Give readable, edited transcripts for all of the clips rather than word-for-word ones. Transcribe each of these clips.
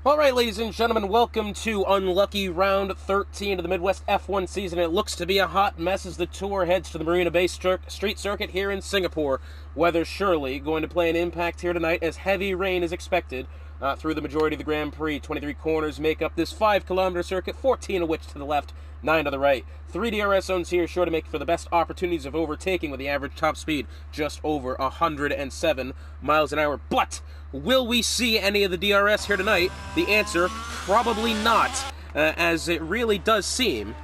All right, ladies and gentlemen, welcome to Unlucky Round 13 of the Midwest F1 season. It looks to be a hot mess as the tour heads to the Marina Bay Street Circuit here in Singapore. Weather surely going to play an impact here tonight as heavy rain is expected through the majority of the Grand Prix. 23 corners make up this 5-kilometer circuit, 14 of which to the left, 9 to the right. 3 DRS zones here sure to make for the best opportunities of overtaking with the average top speed just over 107 miles an hour. But will we see any of the DRS here tonight? The answer, probably not, as it really does seem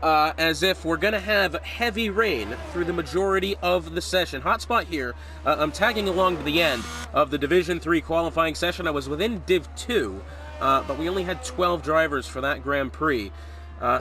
as if we're going to have heavy rain through the majority of the session. Hotspot here, I'm tagging along to the end of the Division 3 qualifying session. I was within Div 2, but we only had 12 drivers for that Grand Prix.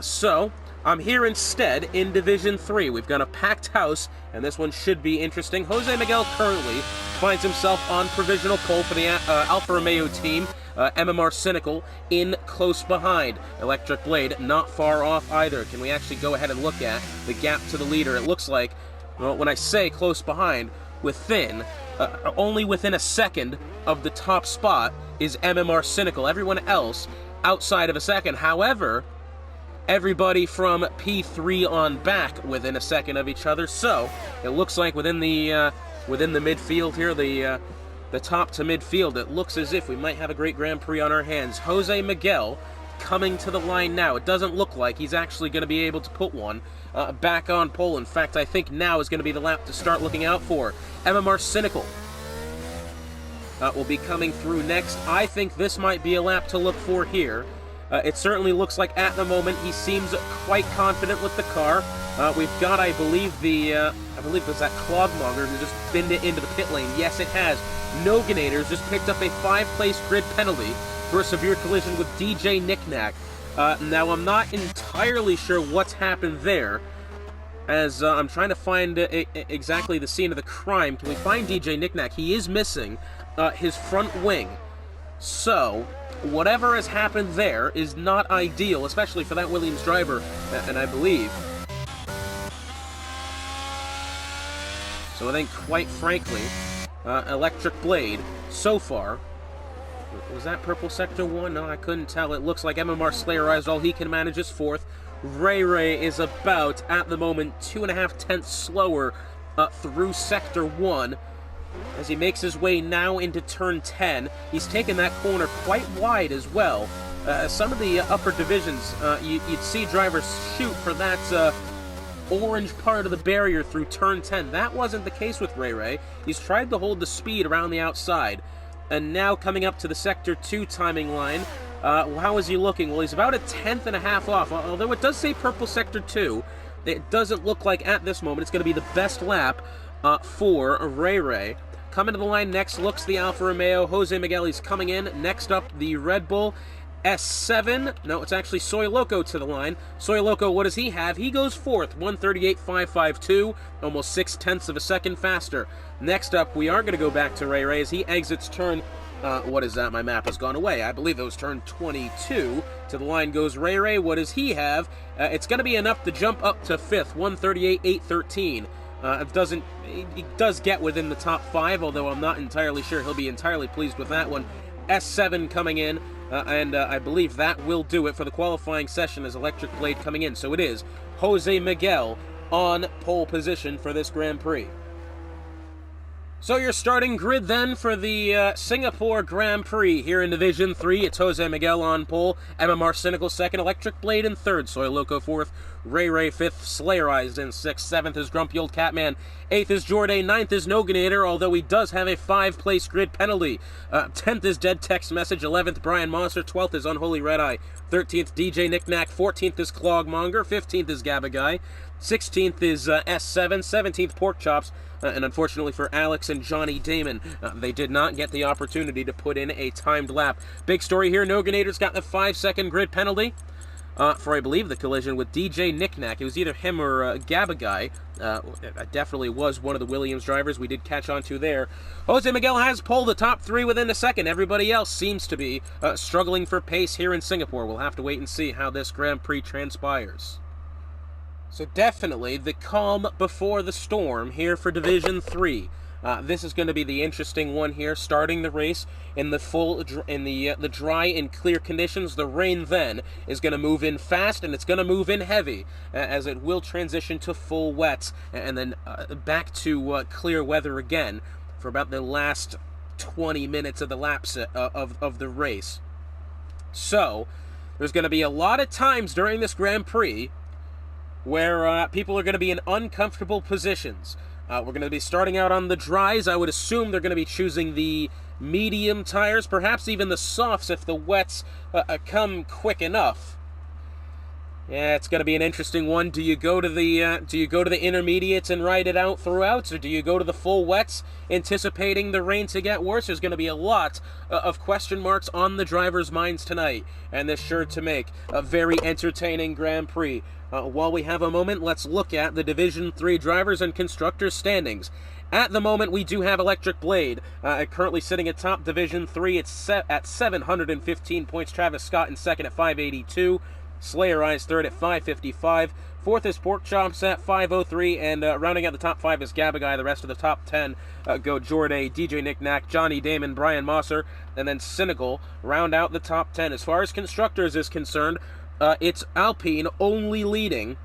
So I'm here instead in Division 3. We've got a packed house, and this one should be interesting. Jose Miguel currently finds himself on provisional pole for the Alfa Romeo team. MMR Cynical in close behind. Electric Blade not far off either. Can we actually go ahead and look at the gap to the leader? It looks like, well, when I say close behind, only within a second of the top spot is MMR Cynical. Everyone else outside of a second. However, everybody from P3 on back within a second of each other. So it looks like within the midfield here, the top to midfield, it looks as if we might have a great Grand Prix on our hands. Jose Miguel coming to the line now. It doesn't look like he's actually going to be able to put one back on pole. In fact, I think now is going to be the lap to start looking out for. MMR Cynical will be coming through next. I think this might be a lap to look for here. It certainly looks like at the moment he seems quite confident with the car. We've got, I believe it was that Clogmonger who just binned it into the pit lane. Yes, it has. Noganators just picked up a 5-place grid penalty for a severe collision with DJ Knickknack. Now, I'm not entirely sure what's happened there, as I'm trying to find exactly the scene of the crime. Can we find DJ Knickknack? He is missing his front wing. So whatever has happened there is not ideal, especially for that Williams driver, and I believe. So I think, quite frankly, Electric Blade, so far, was that Purple Sector 1? No, I couldn't tell. It looks like MMR Slayerized all he can manage is 4th. Ray Ray is about, at the moment, 2.5 tenths slower through Sector 1. As he makes his way now into Turn 10, he's taken that corner quite wide as well. Some of the upper divisions, you'd see drivers shoot for that orange part of the barrier through Turn 10. That wasn't the case with Ray Ray. He's tried to hold the speed around the outside. And now coming up to the Sector 2 timing line, how is he looking? Well, he's about 1.5 tenths off, although it does say Purple Sector 2. It doesn't look like at this moment it's going to be the best lap for Ray Ray. Coming to the line next looks the Alfa Romeo. Jose Miguel, he's coming in. Next up, the Red Bull S7. No, it's actually Soy Loco to the line. Soy Loco, what does he have? He goes 4th, 1:38.552, almost 0.6 of a second faster. Next up, we are going to go back to Ray Ray as he exits turn. What is that? My map has gone away. I believe it was turn 22. To the line goes Ray Ray. What does he have? It's going to be enough to jump up to 5th, 1:38.813. He does get within the top 5, although I'm not entirely sure he'll be entirely pleased with that one. S7 coming in, and I believe that will do it for the qualifying session as Electric Blade coming in. So it is Jose Miguel on pole position for this Grand Prix. So your starting grid then for the Singapore Grand Prix here in Division 3. It's Jose Miguel on pole, MMR Cynical 2nd, Electric Blade in 3rd, Soy Loco 4th, Ray Ray 5th, Slayerized in 6th, 7th is Grumpy Old Catman, 8th is Jordan, 9th is Noganator, although he does have a 5-place grid penalty. 10th is Dead Text Message, 11th Brian Monster, 12th is Unholy Red Eye, 13th DJ Knickknack, 14th is Clogmonger, 15th is Gabaguy, 16th is S7, 17th Pork Chops, and unfortunately for Alex and Johnny Damon, they did not get the opportunity to put in a timed lap. Big story here, Noganator's got the 5-second grid penalty for, I believe, the collision with DJ Knickknack. It was either him or Gabaguy. It definitely was one of the Williams drivers we did catch on to there. Jose Miguel has pulled the top 3 within a second. Everybody else seems to be struggling for pace here in Singapore. We'll have to wait and see how this Grand Prix transpires. So definitely the calm before the storm here for Division 3. This is going to be the interesting one here, starting the race in the the dry and clear conditions. The rain then is going to move in fast, and it's going to move in heavy, as it will transition to full wet, and then back to clear weather again for about the last 20 minutes of the laps of the race. So there's going to be a lot of times during this Grand Prix where people are going to be in uncomfortable positions. We're going to be starting out on the dries. I would assume they're going to be choosing the medium tires, perhaps even the softs if the wets come quick enough. Yeah, it's going to be an interesting one. Do you go to the intermediates and ride it out throughout, or do you go to the full wets, anticipating the rain to get worse? There's going to be a lot of question marks on the drivers' minds tonight, and this sure to make a very entertaining Grand Prix. While we have a moment, let's look at the Division 3 drivers and constructors standings. At the moment, we do have Electric Blade currently sitting atop Division 3. It's at 715 points. Travis Scott in second at 582. Slayer Eyes third at 555. Fourth is Pork Chops at 503. And rounding out the top 5 is Gabaguy. The rest of the top 10 go Jorday, DJ Nick Nack, Johnny Damon, Brian Mosser, and then Cynical round out the top 10. As far as constructors is concerned, it's Alpine only leading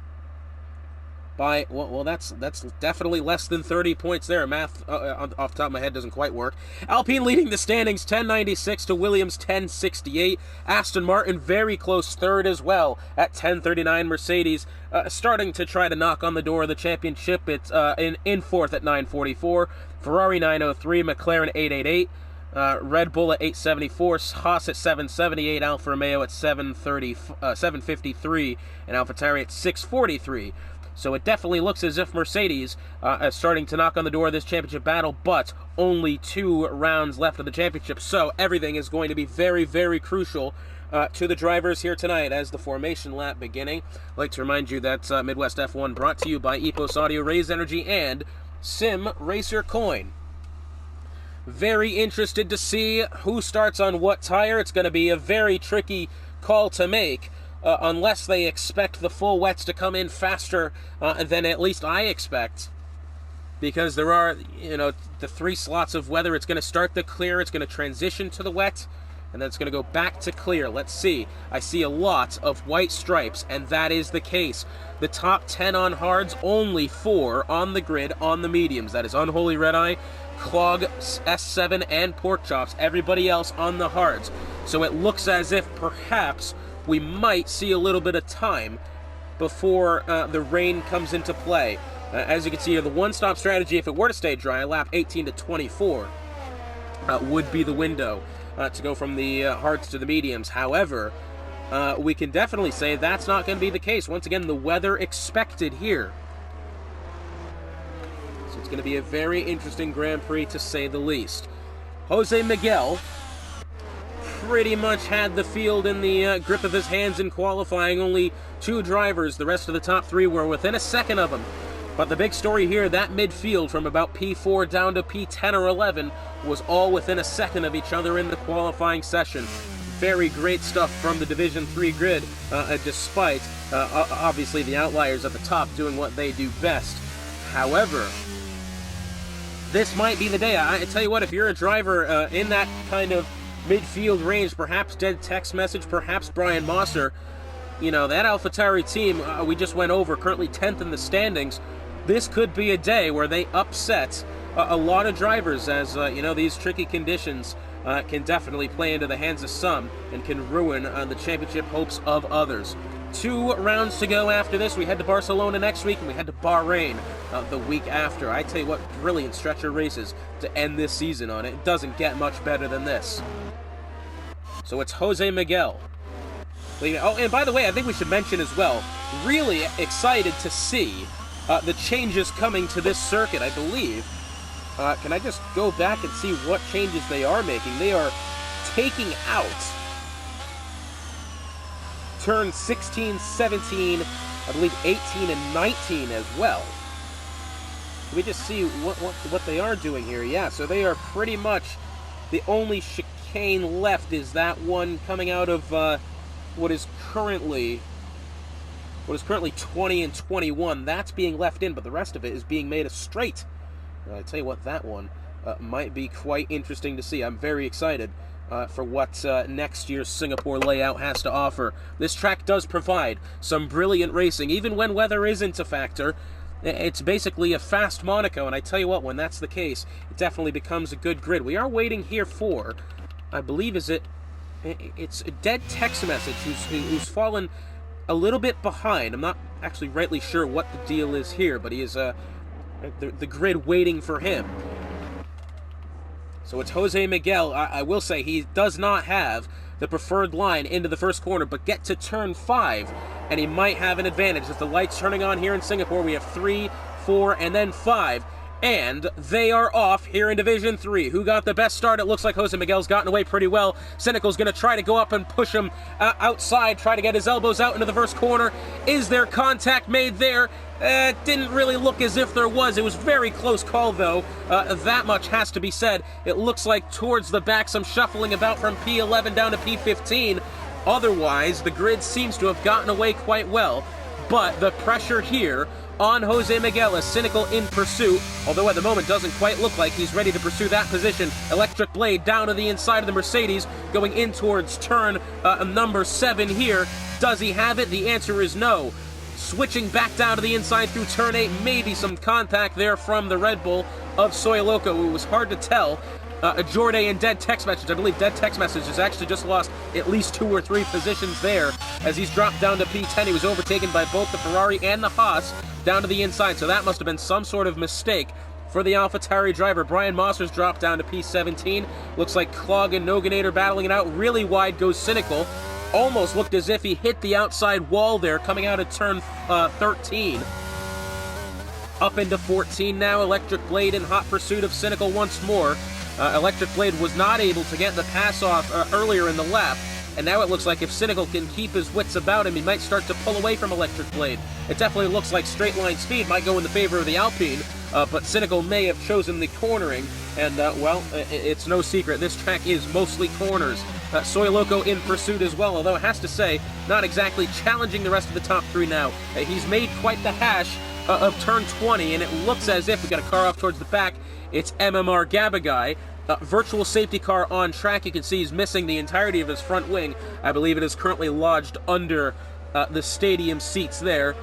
by, well, that's definitely less than 30 points there. Math off the top of my head doesn't quite work. Alpine leading the standings 1096 to Williams 1068. Aston Martin very close third as well at 1039. Mercedes starting to try to knock on the door of the championship. It's in fourth at 944. Ferrari 903. McLaren 888. Red Bull at 874, Haas at 778, Alfa Romeo at 753, and AlphaTauri at 643. So it definitely looks as if Mercedes is starting to knock on the door of this championship battle, but only 2 rounds left of the championship. So everything is going to be very, very crucial to the drivers here tonight as the formation lap beginning. I'd like to remind you that Midwest F1 brought to you by Epos Audio, Raze Energy, and Sim Racer Coin. Very interested to see who starts on what tire. It's going to be a very tricky call to make unless they expect the full wets to come in faster than at least I expect. Because there are, the 3 slots of weather. It's going to start the clear, it's going to transition to the wet, and then it's going to go back to clear. Let's see. I see a lot of white stripes, and that is the case. The top 10 on hards, only 4 on the grid on the mediums. That is Unholy Red Eye, Clog, S7, and Pork Chops. Everybody else on the hards. So it looks as if perhaps we might see a little bit of time before the rain comes into play. As you can see here, the one-stop strategy, if it were to stay dry, lap 18 to 24 would be the window to go from the hards to the mediums. However, we can definitely say that's not going to be the case. Once again, the weather expected here. So it's going to be a very interesting Grand Prix, to say the least. Jose Miguel pretty much had the field in the grip of his hands in qualifying. Only 2 drivers. The rest of the top 3 were within a second of him. But the big story here, that midfield from about P4 down to P10 or 11 was all within a second of each other in the qualifying session. Very great stuff from the Division 3 grid, despite obviously the outliers at the top doing what they do best. However, this might be the day. I tell you what, if you're a driver in that kind of midfield range, perhaps Dead Text Message, perhaps Brian Mosser, that AlphaTauri team we just went over, currently 10th in the standings, this could be a day where they upset a lot of drivers, as these tricky conditions can definitely play into the hands of some and can ruin the championship hopes of others. 2 rounds to go after this. We head to Barcelona next week, and we head to Bahrain the week after. I tell you what, brilliant stretch of races to end this season on. It doesn't get much better than this. So it's Jose Miguel. Oh, and by the way, I think we should mention as well, really excited to see the changes coming to this circuit, I believe. Can I just go back and see what changes they are making? They are taking out turn 16, 17, I believe 18 and 19 as well. Let me just see what they are doing here. Yeah, so they are pretty much the only chicane left is that one coming out of what is currently 20 and 21. That's being left in, but the rest of it is being made a straight I tell you what, that one might be quite interesting to see. I'm very excited for what next year's Singapore layout has to offer. This track does provide some brilliant racing, even when weather isn't a factor. It's basically a fast Monaco, and I tell you what, when that's the case, it definitely becomes a good grid. We are waiting here for, I believe, it's a Dead Text Message who's fallen a little bit behind. I'm not actually rightly sure what the deal is here, but he is the grid waiting for him. So it's Jose Miguel. I will say he does not have the preferred line into the first corner, but get to turn 5, and he might have an advantage. With the lights turning on here in Singapore, we have 3, 4, and then 5. And they are off here in Division 3. Who got the best start? It looks like Jose Miguel's gotten away pretty well. Cynical's going to try to go up and push him outside, try to get his elbows out into the first corner. Is there contact made there? It didn't really look as if there was. It was very close call, though. That much has to be said. It looks like towards the back, some shuffling about from P11 down to P15. Otherwise, the grid seems to have gotten away quite well. But the pressure here on Jose Miguel as Cynical in pursuit, although at the moment doesn't quite look like he's ready to pursue that position. Electric Blade down to the inside of the Mercedes, going in towards turn number 7 here. Does he have it? The answer is no. Switching back down to the inside through turn 8, maybe some contact there from the Red Bull of Soy Loco. It was hard to tell. Jordi and Dead Text Message. I believe Dead Text Message has actually just lost at least 2 or 3 positions there as he's dropped down to P10. He was overtaken by both the Ferrari and the Haas down to the inside, so that must have been some sort of mistake for the AlphaTauri driver. Brian Mosser's dropped down to P17. Looks like Clog and Noganator battling it out. Really wide goes Cynical. Almost looked as if he hit the outside wall there coming out of turn 13. Up into 14 now. Electric Blade in hot pursuit of Cynical once more. Electric Blade was not able to get the pass off earlier in the lap, and now it looks like if Cynical can keep his wits about him, he might start to pull away from Electric Blade. It definitely looks like straight line speed might go in the favor of the Alpine, but Cynical may have chosen the cornering, and well, it's no secret, this track is mostly corners. Soy Loco in pursuit as well, although it has to say, not exactly challenging the rest of the top 3 now. He's made quite the hash of turn 20, and it looks as if we got a car off towards the back. It's MMR Gabagai. Virtual safety car on track. You can see he's missing the entirety of his front wing. I believe it is currently lodged under the stadium seats there.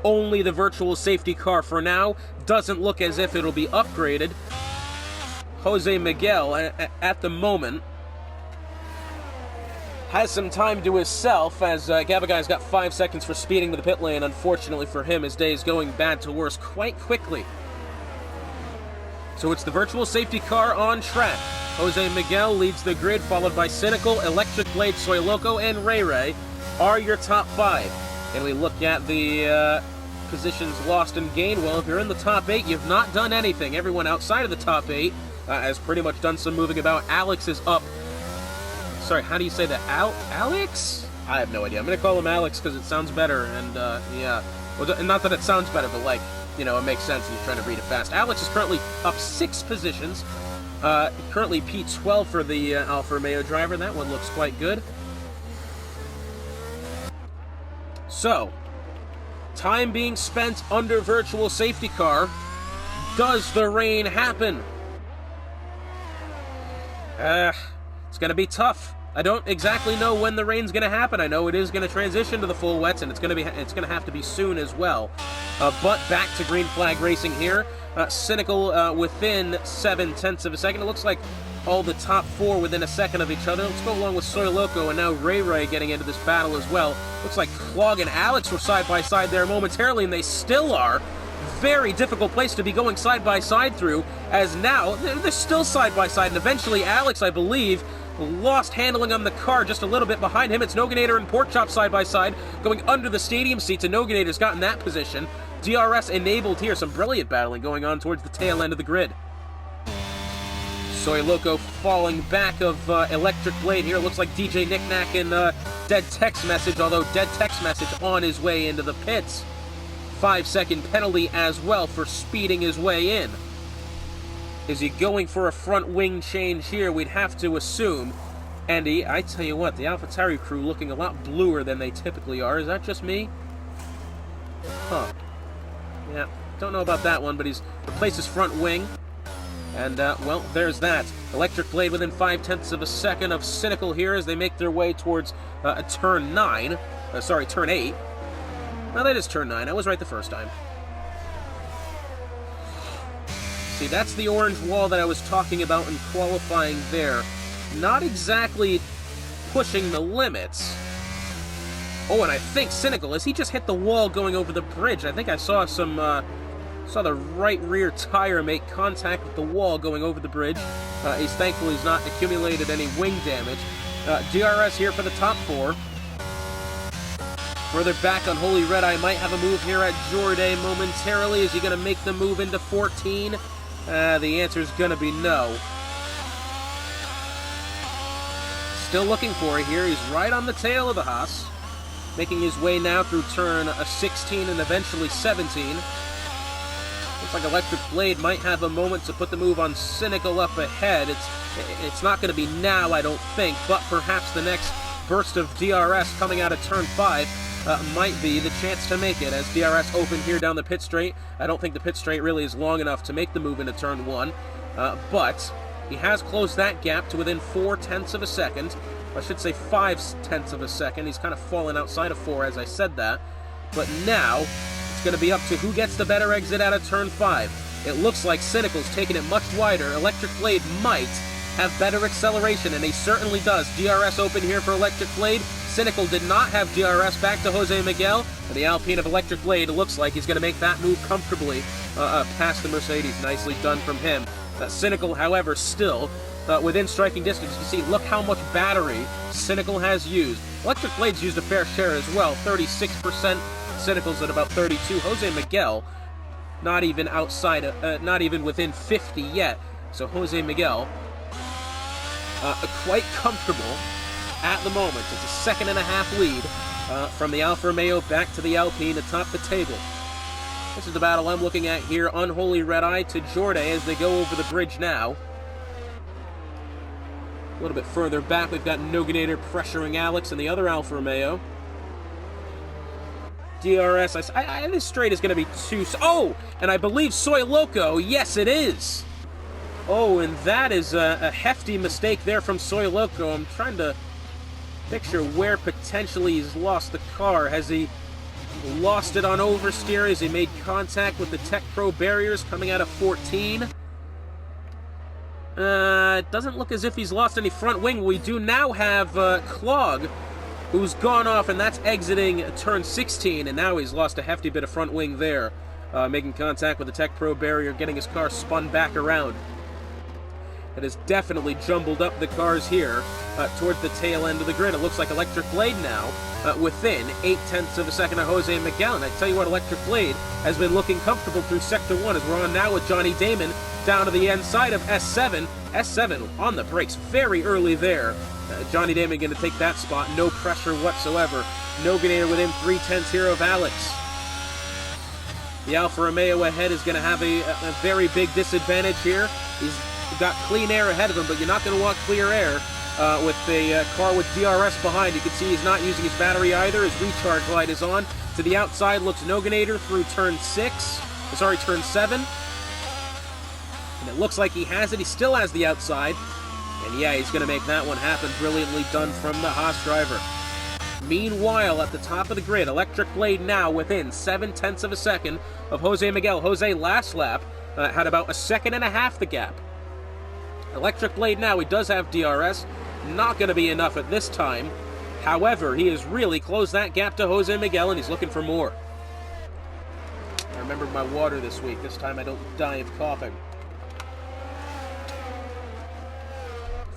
Only the virtual safety car for now. Doesn't look as if it'll be upgraded. Jose Miguel, at the moment, has some time to himself as Gabagai's got 5 seconds for speeding to the pit lane. Unfortunately for him, his day is going bad to worse quite quickly. So it's the virtual safety car on track. Jose Miguel leads the grid, followed by Cynical, Electric Blade, Soy Loco, and Ray Ray are your top 5. And we look at the positions lost and gained. Well, if you're in the top 8, you've not done anything. Everyone outside of the top 8 has pretty much done some moving about. Alex is up. Sorry, how do you say that? Alex? I have no idea. I'm going to call him Alex because it sounds better, and yeah. Well, not that it sounds better, but like, you know, it makes sense when you're trying to read it fast. Alex is currently up 6 positions. Currently P12 for the Alfa Romeo driver. That one looks quite good. So, time being spent under virtual safety car. Does the rain happen? It's going to be tough. I don't exactly know when the rain's going to happen. I know it is going to transition to the full wets, and it's going to have to be soon as well. But back to green flag racing here. Cynical within 7/10 of a second. It looks like all the top 4 within a second of each other. Let's go along with Soy Loco and now Ray Ray getting into this battle as well. Looks like Clog and Alex were side by side there momentarily, and they still are. Very difficult place to be going side by side through, as now they're still side by side, and eventually Alex, I believe, lost handling on the car just a little bit behind him. It's Noganator and Porkchop side by side, going under the stadium seats, and Noganator's got in that position. DRS enabled here. Some brilliant battling going on towards the tail end of the grid. Soy Loco falling back of Electric Blade here. Looks like DJ Knickknack and Dead Text Message, although Dead Text Message on his way into the pits. 5-second penalty as well for speeding his way in. Is he going for a front wing change here? We'd have to assume. Andy, I tell you what, the AlphaTauri crew looking a lot bluer than they typically are. Is that just me? Huh. Yeah, don't know about that one, but he's replaced his front wing. And, well, there's that. Electric Blade within 0.5 of a second of Cynical here as they make their way towards turn 9. Sorry, turn 8. No, that is turn 9. I was right the first time. See, that's the orange wall that I was talking about in qualifying there. Not exactly pushing the limits. Oh, and I think Cynical, as he just hit the wall going over the bridge, I think I saw some, saw the right rear tire make contact with the wall going over the bridge. He's thankful he's not accumulated any wing damage. DRS here for the top 4. Further back on Holy Red Eye might have a move here at Jourdain momentarily. Is he going to make the move into 14? The answer is going to be no. Still looking for it here. He's right on the tail of the Haas. Making his way now through turn 16 and eventually 17. Looks like Electric Blade might have a moment to put the move on Cynical up ahead. It's not going to be now, I don't think, but perhaps the next burst of DRS coming out of turn 5 might be the chance to make it, as DRS opened here down the pit straight. I don't think the pit straight really is long enough to make the move into turn 1, but he has closed that gap to within 0.4 of a second. I should say 0.5 of a second. He's kind of fallen outside of 4 as I said that. But now, it's going to be up to who gets the better exit out of turn 5. It looks like Cynical's taking it much wider. Electric Blade might have better acceleration, and he certainly does. DRS open here for Electric Blade. Cynical did not have DRS back to Jose Miguel, and the Alpine of Electric Blade looks like he's going to make that move comfortably past the Mercedes. Nicely done from him. Cynical, however, still within striking distance. You can see, look how much battery Cynical has used. Electric Blade's used a fair share as well, 36%. Cynical's at about 32. Jose Miguel, not even outside, not even within 50 yet. So Jose Miguel, quite comfortable at the moment. It's a 2.5 lead from the Alfa Romeo back to the Alpine atop the table. This is the battle I'm looking at here. Unholy Red Eye to Jourdain as they go over the bridge now. A little bit further back, we've got Noganator pressuring Alex and the other Alfa Romeo. DRS, this straight is going to be too... Oh! And I believe Soy Loco, yes it is! Oh, and that is a hefty mistake there from Soy Loco. I'm trying to picture where potentially he's lost the car. Has he lost it on oversteer? Has he made contact with the Tech Pro barriers coming out of 14? It doesn't look as if he's lost any front wing. We do now have Clog, who's gone off, and that's exiting turn 16, and now he's lost a hefty bit of front wing there, making contact with the Tech Pro barrier, getting his car spun back around. It has definitely jumbled up the cars here towards the tail end of the grid. It looks like Electric Blade now within 0.8 of a second of Jose Miguel. And I tell you what, Electric Blade has been looking comfortable through Sector 1 as we're on now with Johnny Damon down to the inside of S7. S7 on the brakes very early there. Johnny Damon going to take that spot. No pressure whatsoever. Noganator within 0.3 here of Alex. The Alfa Romeo ahead is going to have a very big disadvantage here. He's got clean air ahead of him, but you're not going to want clear air with a car with DRS behind. You can see he's not using his battery either. His recharge light is on. To the outside looks Noganator through turn 7. And it looks like he has it. He still has the outside. And yeah, he's going to make that one happen. Brilliantly done from the Haas driver. Meanwhile, at the top of the grid, Electric Blade now within 0.7 of a second of Jose Miguel. Jose last lap had about 1.5 seconds the gap. Electric Blade now, he does have DRS. Not going to be enough at this time. However, he has really closed that gap to Jose Miguel, and he's looking for more. I remembered my water this week. This time I don't die of coughing.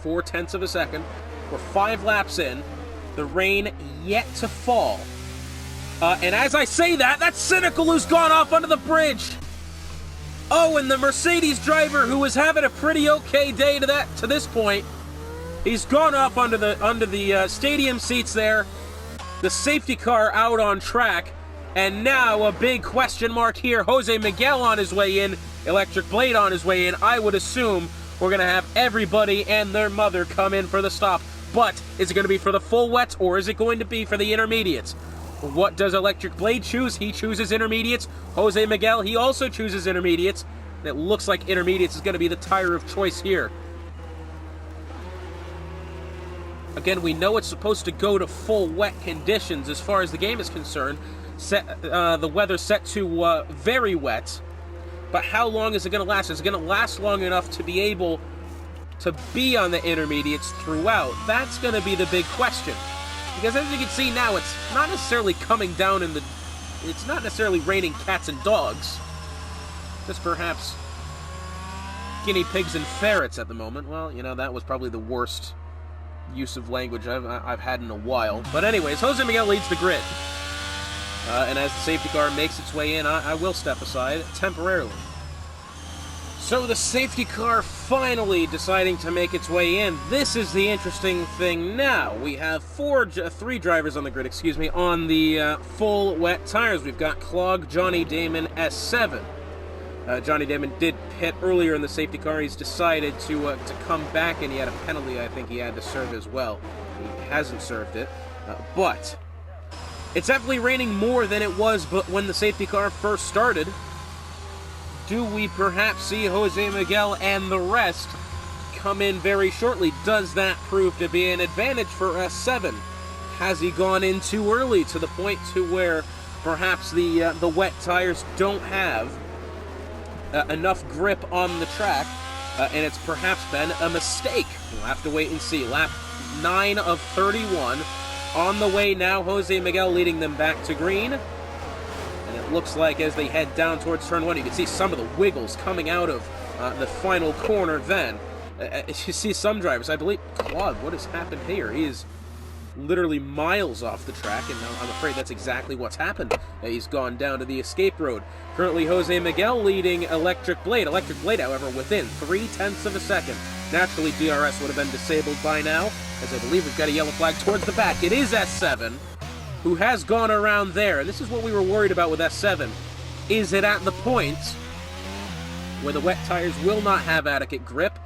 0.4 of a second. We're 5 laps in. The rain yet to fall. And as I say that, that's Cynical who's gone off under the bridge. Oh, and the Mercedes driver who was having a pretty okay day to this point, he's gone off under the stadium seats there. The safety car out on track, and now a big question mark here. Jose Miguel on his way in, Electric Blade on his way in. I would assume we're going to have everybody and their mother come in for the stop. But is it going to be for the full wets, or is it going to be for the intermediates? What does Electric Blade choose? He chooses intermediates. Jose Miguel, he also chooses intermediates. And it looks like Intermediates is going to be the tire of choice here. Again, we know it's supposed to go to full wet conditions as far as the game is concerned. The weather's set to very wet. But how long is it going to last? Is it going to last long enough to be able to be on the Intermediates throughout? That's going to be the big question. Because as you can see now, it's not necessarily coming down in the... It's not necessarily raining cats and dogs. Just perhaps guinea pigs and ferrets at the moment. Well, you know, that was probably the worst use of language I've had in a while. But anyways, Jose Miguel leads the grid. And as the safety car makes its way in, I will step aside temporarily. So the safety car finally deciding to make its way in. This is the interesting thing now. We have three drivers on the grid, on the full wet tires. We've got Clog, Johnny Damon, S7. Johnny Damon did pit earlier in the safety car. He's decided to come back, and he had a penalty I think he had to serve as well. He hasn't served it, but it's definitely raining more than it was but when the safety car first started. Do we perhaps see Jose Miguel and the rest come in very shortly? Does that prove to be an advantage for S7? Has he gone in too early to the point to where perhaps the wet tires don't have enough grip on the track, and it's perhaps been a mistake? We'll have to wait and see. Lap 9 of 31. On the way now, Jose Miguel leading them back to green. And it looks like as they head down towards turn 1, you can see some of the wiggles coming out of the final corner then. You see some drivers, I believe, Claude, what has happened here? He is literally miles off the track, and I'm afraid that's exactly what's happened. He's gone down to the escape road. Currently, Jose Miguel leading Electric Blade. Electric Blade, however, within 0.3 of a second. Naturally, DRS would have been disabled by now, as I believe we've got a yellow flag towards the back. It is S7, who has gone around there, and this is what we were worried about with S7. Is it at the point where the wet tires will not have adequate grip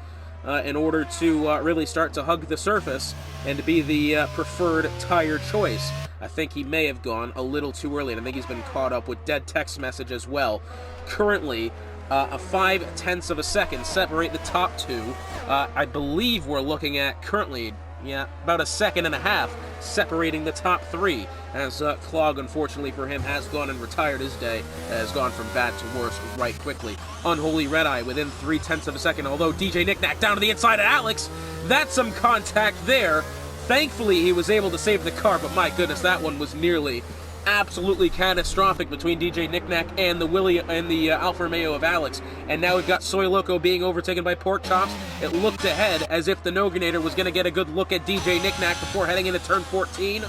in order to really start to hug the surface and to be the preferred tire choice? I think he may have gone a little too early, and I think he's been caught up with dead text message as well. Currently, a 0.5 of a second separate the top two. I believe we're looking at currently, about 1.5 seconds separating the top three, as Clog, unfortunately for him, has gone and retired his day, has gone from bad to worse right quickly. Unholy Red Eye within 0.3 of a second, although DJ Knickknack down to the inside of Alex. That's some contact there. Thankfully, he was able to save the car, but my goodness, that one was nearly absolutely catastrophic between DJ Knickknack and the Alfa Romeo of Alex. And now we've got Soy Loco being overtaken by Pork Chops. It looked ahead as if the Noganator was going to get a good look at DJ Knickknack before heading into turn 14.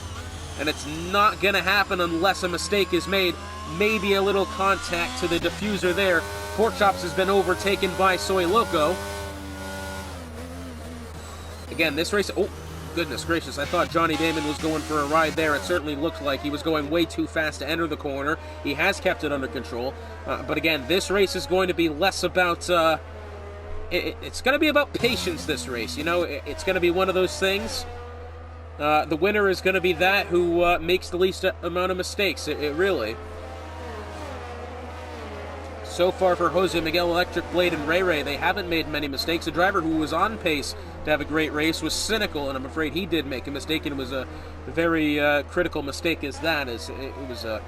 And it's not going to happen unless a mistake is made. Maybe a little contact to the diffuser there. Pork Chops has been overtaken by Soy Loco. Again, this race... Oh, goodness gracious, I thought Johnny Damon was going for a ride there. It certainly looked like he was going way too fast to enter the corner. He has kept it under control. But again, this race is going to be less about... it's going to be about patience, this race. You know, it's going to be one of those things. The winner is going to be that who makes the least amount of mistakes. It really... So far for Jose Miguel, Electric Blade, and Ray Ray, they haven't made many mistakes. A driver who was on pace to have a great race was Cynical, and I'm afraid he did make a mistake, and it was a very critical mistake as that, as it was a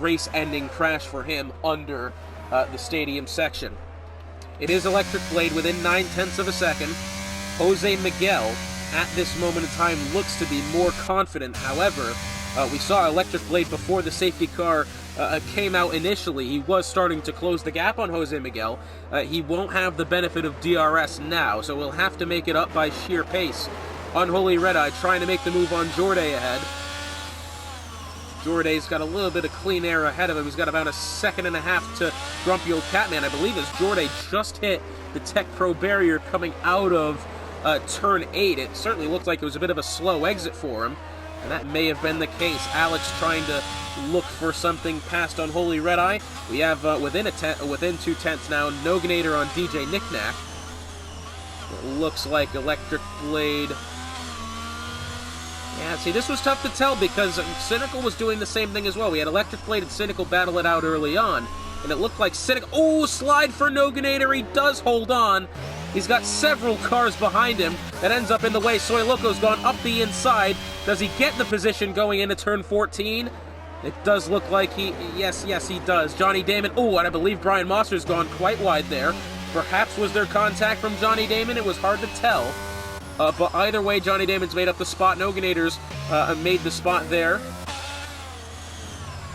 race-ending crash for him under the stadium section. It is Electric Blade within 0.9 of a second. Jose Miguel, at this moment in time, looks to be more confident. However, we saw Electric Blade before the safety car came out initially. He was starting to close the gap on Jose Miguel. He won't have the benefit of DRS now, so we'll have to make it up by sheer pace. Unholy Red Eye trying to make the move on Jorday ahead. Jorday's got a little bit of clean air ahead of him. He's got about 1.5 seconds to Grumpy Old Catman. I believe as Jorday just hit the Tech Pro barrier coming out of turn 8. It certainly looked like it was a bit of a slow exit for him. And that may have been the case. Alex trying to look for something past Unholy Red Eye. We have within 0.2 now, Noganator on DJ Knickknack. It looks like Electric Blade. Yeah, see, this was tough to tell because Cynical was doing the same thing as well. We had Electric Blade and Cynical battle it out early on. and it looked like Cynical. Oh, slide for Noganator. He does hold on. He's got several cars behind him. That ends up in the way. Soy Loco's gone up the inside. Does he get the position going into turn 14? It does look like he... Yes, he does. Johnny Damon... Oh, and I believe Brian Mosser's gone quite wide there. Perhaps was there contact from Johnny Damon? It was hard to tell. But either way, Johnny Damon's made up the spot. Noganator's made the spot there.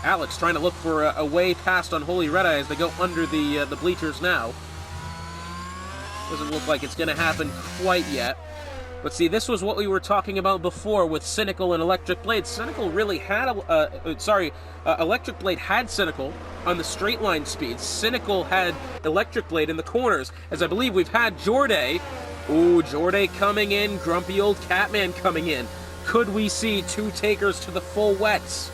Alex trying to look for a way past Unholy Red-Eye as they go under the bleachers now. Doesn't look like it's going to happen quite yet. But see, this was what we were talking about before with Cynical and Electric Blade. Cynical really had... Electric Blade had Cynical on the straight line speeds. Cynical had Electric Blade in the corners, as I believe we've had Jorday. Ooh, Jorday coming in, grumpy old Catman coming in. Could we see two takers to the full wets?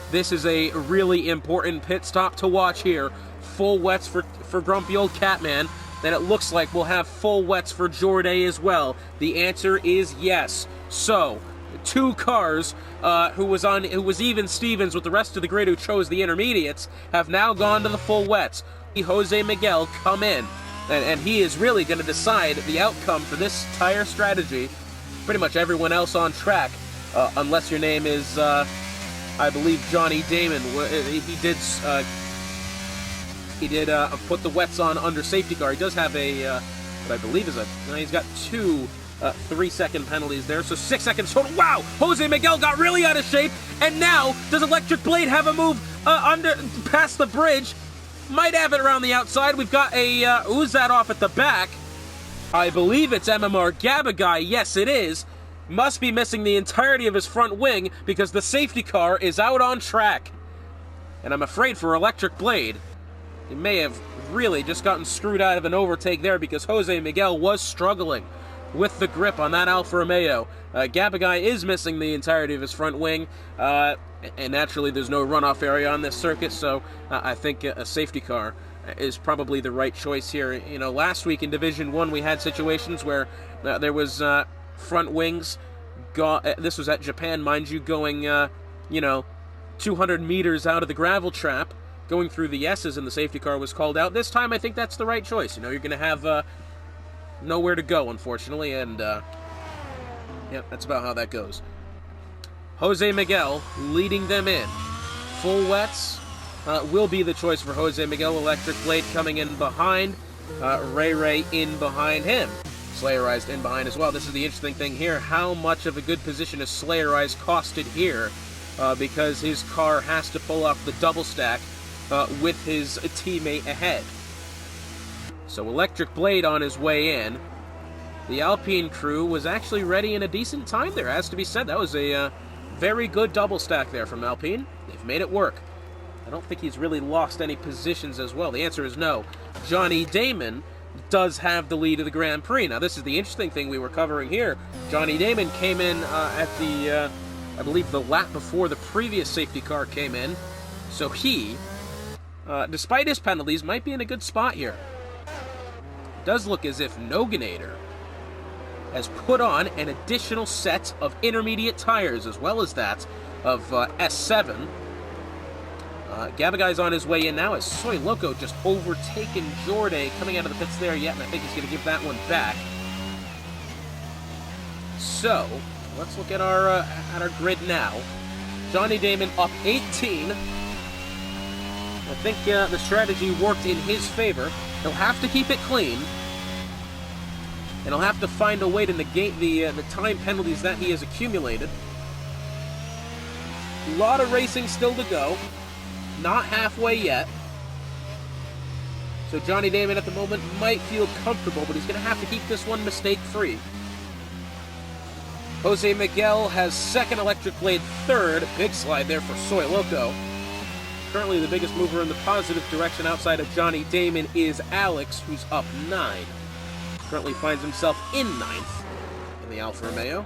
This is a really important pit stop to watch here. Full wets for grumpy old Catman. Then it looks like we'll have full wets for Jorday as well. The answer is yes. So, two cars who was even Stevens with the rest of the grid who chose the intermediates have now gone to the full wets. Jose Miguel come in, and he is really going to decide the outcome for this tire strategy. Pretty much everyone else on track, unless your name is, I believe, Johnny Damon. He did put the wets on under safety car. He does have what I believe is he's got two 3-second penalties there, so 6 seconds total. Wow! Jose Miguel got really out of shape, and now does Electric Blade have a move past the bridge? Might have it around the outside. We've got a who's that off at the back? I believe it's MMR Gabagai. Yes, it is. Must be missing the entirety of his front wing because the safety car is out on track. And I'm afraid for Electric Blade, he may have really just gotten screwed out of an overtake there because Jose Miguel was struggling with the grip on that Alfa Romeo. Gabagai is missing the entirety of his front wing, and naturally there's no runoff area on this circuit, so I think a safety car is probably the right choice here. You know, last week in Division 1 we had situations where there was front wings. This was at Japan, mind you, going, 200 meters out of the gravel trap, going through the S's, and the safety car was called out. This time I think that's the right choice. You're going to have nowhere to go, unfortunately, and that's about how that goes. Jose Miguel leading them in. Full wets will be the choice for Jose Miguel. Electric Blade coming in behind. Ray in behind him. Slayerized in behind as well. This is the interesting thing here. How much of a good position is Slayerized costed here? Because his car has to pull off the double stack with his teammate ahead. So Electric Blade on his way in. The Alpine crew was actually ready in a decent time there, has to be said. That was a very good double stack there from Alpine. They've made it work. I don't think he's really lost any positions as well. The answer is no. Johnny Damon does have the lead of the Grand Prix. Now, this is the interesting thing we were covering here. Johnny Damon came in at the, I believe, the lap before the previous safety car came in. So he, despite his penalties, might be in a good spot here. It does look as if Noganator has put on an additional set of intermediate tires, as well as that of S7. Gabagai's on his way in now as Soy Loco just overtaken Jorday coming out of the pits there yet, and I think he's going to give that one back. So, let's look at our grid now. Johnny Damon up 18. I think the strategy worked in his favor. He'll have to keep it clean, and he'll have to find a way to negate the time penalties that he has accumulated. A lot of racing still to go. Not halfway yet. So Johnny Damon at the moment might feel comfortable, but he's going to have to keep this one mistake-free. Jose Miguel has second, Electric Blade third. Big slide there for Soy Loco. Currently the biggest mover in the positive direction outside of Johnny Damon is Alex, who's up 9. Currently finds himself in 9th in the Alfa Romeo.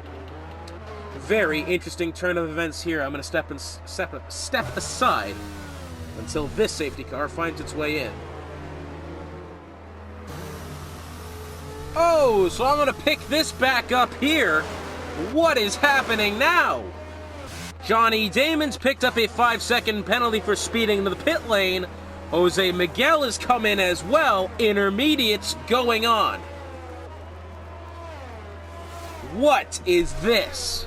Very interesting turn of events here. I'm going to step aside until this safety car finds its way in. Oh, so I'm going to pick this back up here. What is happening now? Johnny Damon's picked up a 5-second penalty for speeding into the pit lane. Jose Miguel has come in as well. Intermediates going on. What is this?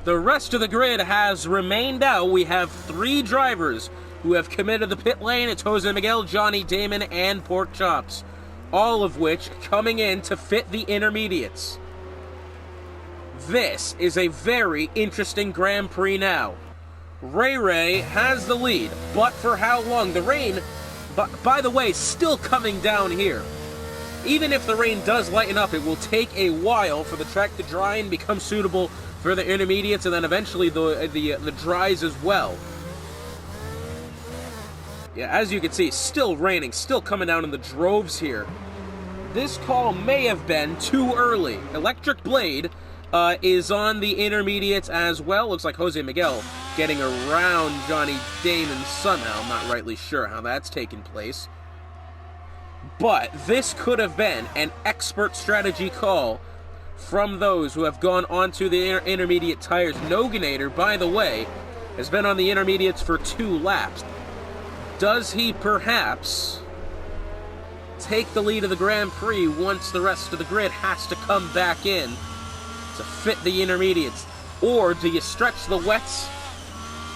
The rest of the grid has remained out. We have 3 drivers who have committed the pit lane. It's Jose Miguel, Johnny Damon, and Pork Chops. All of which coming in to fit the intermediates. This is a very interesting Grand Prix now. Ray Ray has the lead, but for how long? The rain, by the way, still coming down here. Even if the rain does lighten up, it will take a while for the track to dry and become suitable for the intermediates, and then eventually the dries as well. Yeah, as you can see, still raining, still coming down in the droves here. This call may have been too early. Electric Blade is on the intermediates as well. Looks like Jose Miguel getting around Johnny Damon somehow. I'm not rightly sure how that's taken place. But this could have been an expert strategy call from those who have gone onto the intermediate tires. Noganator, by the way, has been on the intermediates for 2 laps. Does he perhaps take the lead of the Grand Prix once the rest of the grid has to come back in to fit the intermediates? Or do you stretch the wets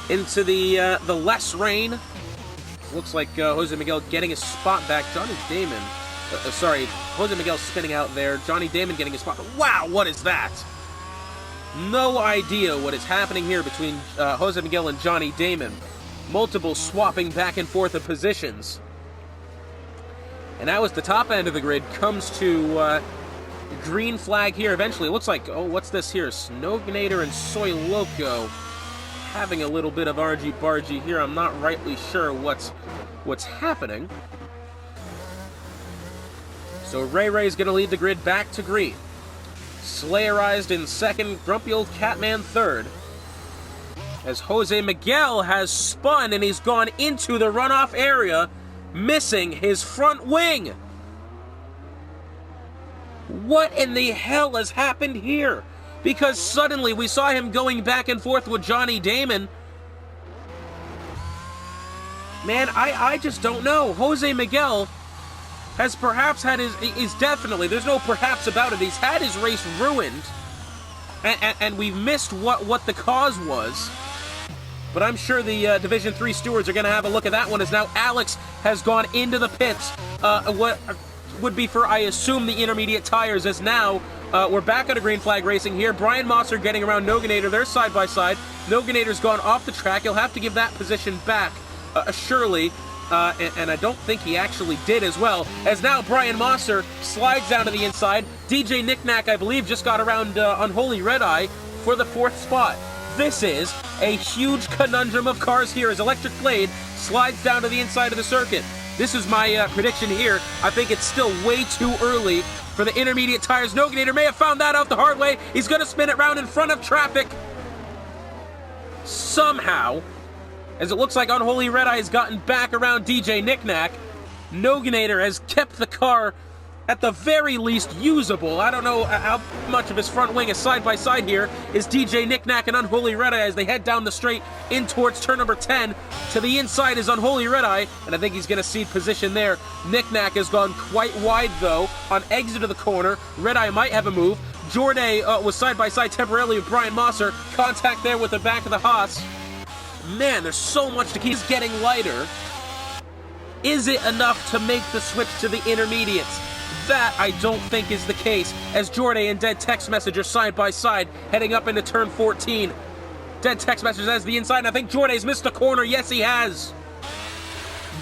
into the less rain? Looks like Jose Miguel getting his spot back. Johnny Damon, Jose Miguel spinning out there. Johnny Damon getting his spot. Wow, what is that? No idea what is happening here between Jose Miguel and Johnny Damon. Multiple swapping back and forth of positions. And now as the top end of the grid comes to green flag here eventually. It looks like, oh, what's this here? Snowgnator and Soy Loco having a little bit of argy-bargy here. I'm not rightly sure what's happening. So Ray Ray's going to lead the grid back to green. Slayerized in second, Grumpy Old Catman third. As Jose Miguel has spun and he's gone into the runoff area, missing his front wing. What in the hell has happened here? Because suddenly we saw him going back and forth with Johnny Damon. Man, I just don't know. Jose Miguel has perhaps had is definitely, there's no perhaps about it, he's had his race ruined. And we've missed what the cause was. But I'm sure the Division 3 stewards are going to have a look at that one, as now Alex has gone into the pits. What would be for, I assume, the intermediate tires, as now we're back at a green flag racing here. Brian Mosser getting around Noganator. They're side by side. Noganator's gone off the track. He'll have to give that position back, surely. And I don't think he actually did as well, as now Brian Mosser slides down to the inside. DJ Knickknack, I believe, just got around Unholy Red Eye for the 4th spot. This is a huge conundrum of cars here as Electric Blade slides down to the inside of the circuit. This is my prediction here. I think it's still way too early for the intermediate tires. Noganator may have found that out the hard way. He's going to spin it round in front of traffic. Somehow, as it looks like Unholy Red Eye has gotten back around DJ Knickknack, Noganator has kept the car at the very least usable. I don't know how much of his front wing is side by side here. Is DJ Knickknack and Unholy Red Eye as they head down the straight in towards turn number 10. To the inside is Unholy Red Eye, and I think he's going to cede position there. Knickknack has gone quite wide, though, on exit of the corner. Red Eye might have a move. Jordan was side by side temporarily with Brian Mosser. Contact there with the back of the Haas. Man, there's so much to keep. He's getting lighter. Is it enough to make the switch to the intermediates? That I don't think is the case, as Jordan and Dead Text Message are side by side, heading up into turn 14. Dead Text Message has the inside, and I think Jordan's missed the corner. Yes, he has.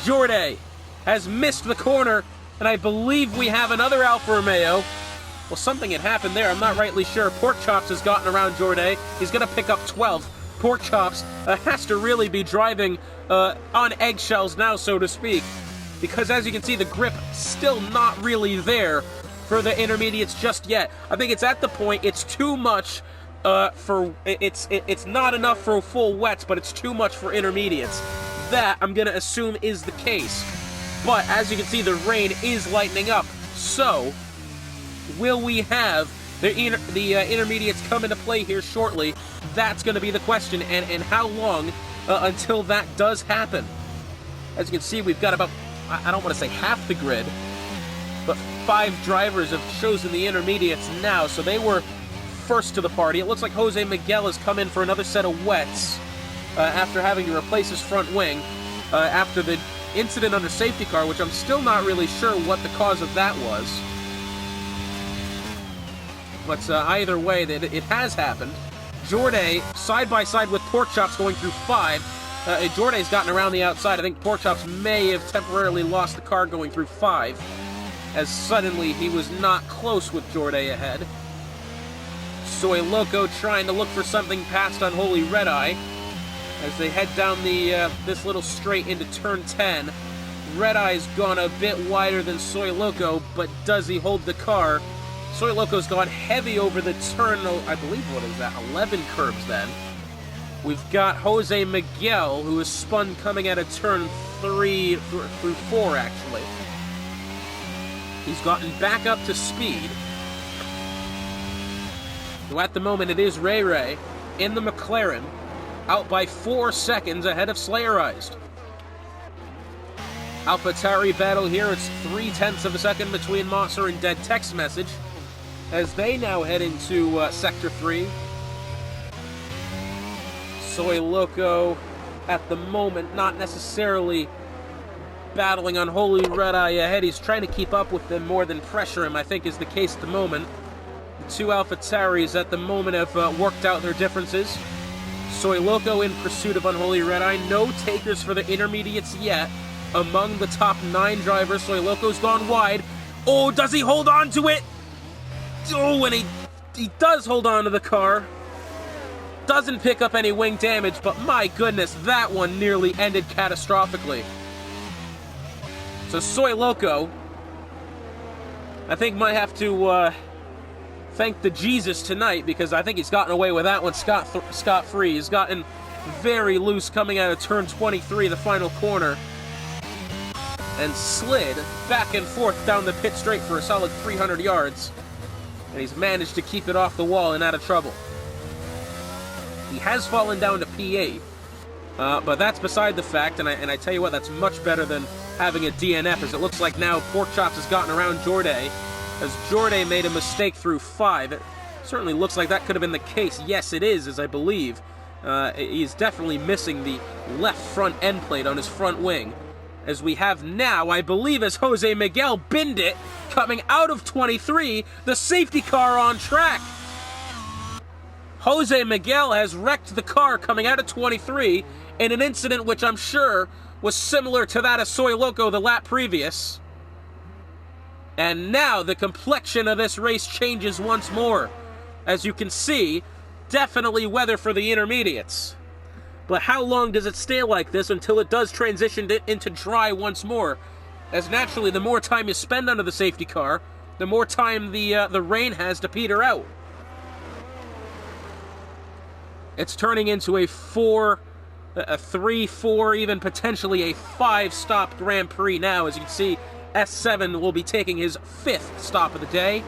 Jordan has missed the corner, and I believe we have another Alfa Romeo. Well, something had happened there. I'm not rightly sure. Pork Chops has gotten around Jordan. He's going to pick up 12th. Pork Chops has to really be driving on eggshells now, so to speak. Because as you can see, the grip still not really there for the intermediates just yet. I think it's at the point, it's too much it's not enough for full wets, but it's too much for intermediates. That, I'm going to assume, is the case. But as you can see, the rain is lightening up. So, will we have the intermediates come into play here shortly? That's going to be the question, and how long until that does happen. As you can see, we've got about I don't want to say half the grid, but 5 drivers have chosen the intermediates now, so they were first to the party. It looks like Jose Miguel has come in for another set of wets after having to replace his front wing after the incident under safety car, which I'm still not really sure what the cause of that was. But either way, it has happened. Jordi, side by side with Porkchops going through 5. Jordi's gotten around the outside. I think Porkchops may have temporarily lost the car going through 5, as suddenly he was not close with Jordi ahead. Soy Loco trying to look for something past Unholy Red Eye as they head down this little straight into turn 10. Red Eye's gone a bit wider than Soy Loco, but does he hold the car? Soy Loco's gone heavy over the turn, I believe, what is that, 11 curbs then. We've got Jose Miguel, who is spun coming out of turn 3 through 4, actually. He's gotten back up to speed. So at the moment, it is Ray Ray in the McLaren, out by 4 seconds ahead of Slayerized. AlphaTauri battle here. It's 0.3 of a second between Mosser and Dead Text Message as they now head into Sector 3. Soy Loco, at the moment, not necessarily battling Unholy Red Eye ahead. He's trying to keep up with them more than pressure him, I think is the case at the moment. The 2 AlphaTauris at the moment have worked out their differences. Soy Loco in pursuit of Unholy Red Eye. No takers for the intermediates yet. Among the top 9 drivers, Soy Loco's gone wide. Oh, does he hold on to it? Oh, and he does hold on to the car. Doesn't pick up any wing damage, but my goodness, that one nearly ended catastrophically. So Soy Loco, I think, might have to thank the Jesus tonight, because I think he's gotten away with that one scot-free. He's gotten very loose coming out of turn 23, the final corner, and slid back and forth down the pit straight for a solid 300 yards. And he's managed to keep it off the wall and out of trouble. He has fallen down to P8, but that's beside the fact, and I tell you what, that's much better than having a DNF, as it looks like now Porkchops has gotten around Jordi, as Jordi made a mistake through 5. It certainly looks like that could have been the case. Yes, it is, as I believe. He's definitely missing the left front end plate on his front wing. As we have now, I believe, as Jose Miguel binned it, coming out of 23, the safety car on track. Jose Miguel has wrecked the car coming out of 23 in an incident which I'm sure was similar to that of Soy Loco the lap previous. And now the complexion of this race changes once more. As you can see, definitely weather for the intermediates. But how long does it stay like this until it does transition into dry once more? As naturally, the more time you spend under the safety car, the more time the rain has to peter out. It's turning into a 3, 4, even potentially a 5-stop Grand Prix now. As you can see, S7 will be taking his 5th stop of the day.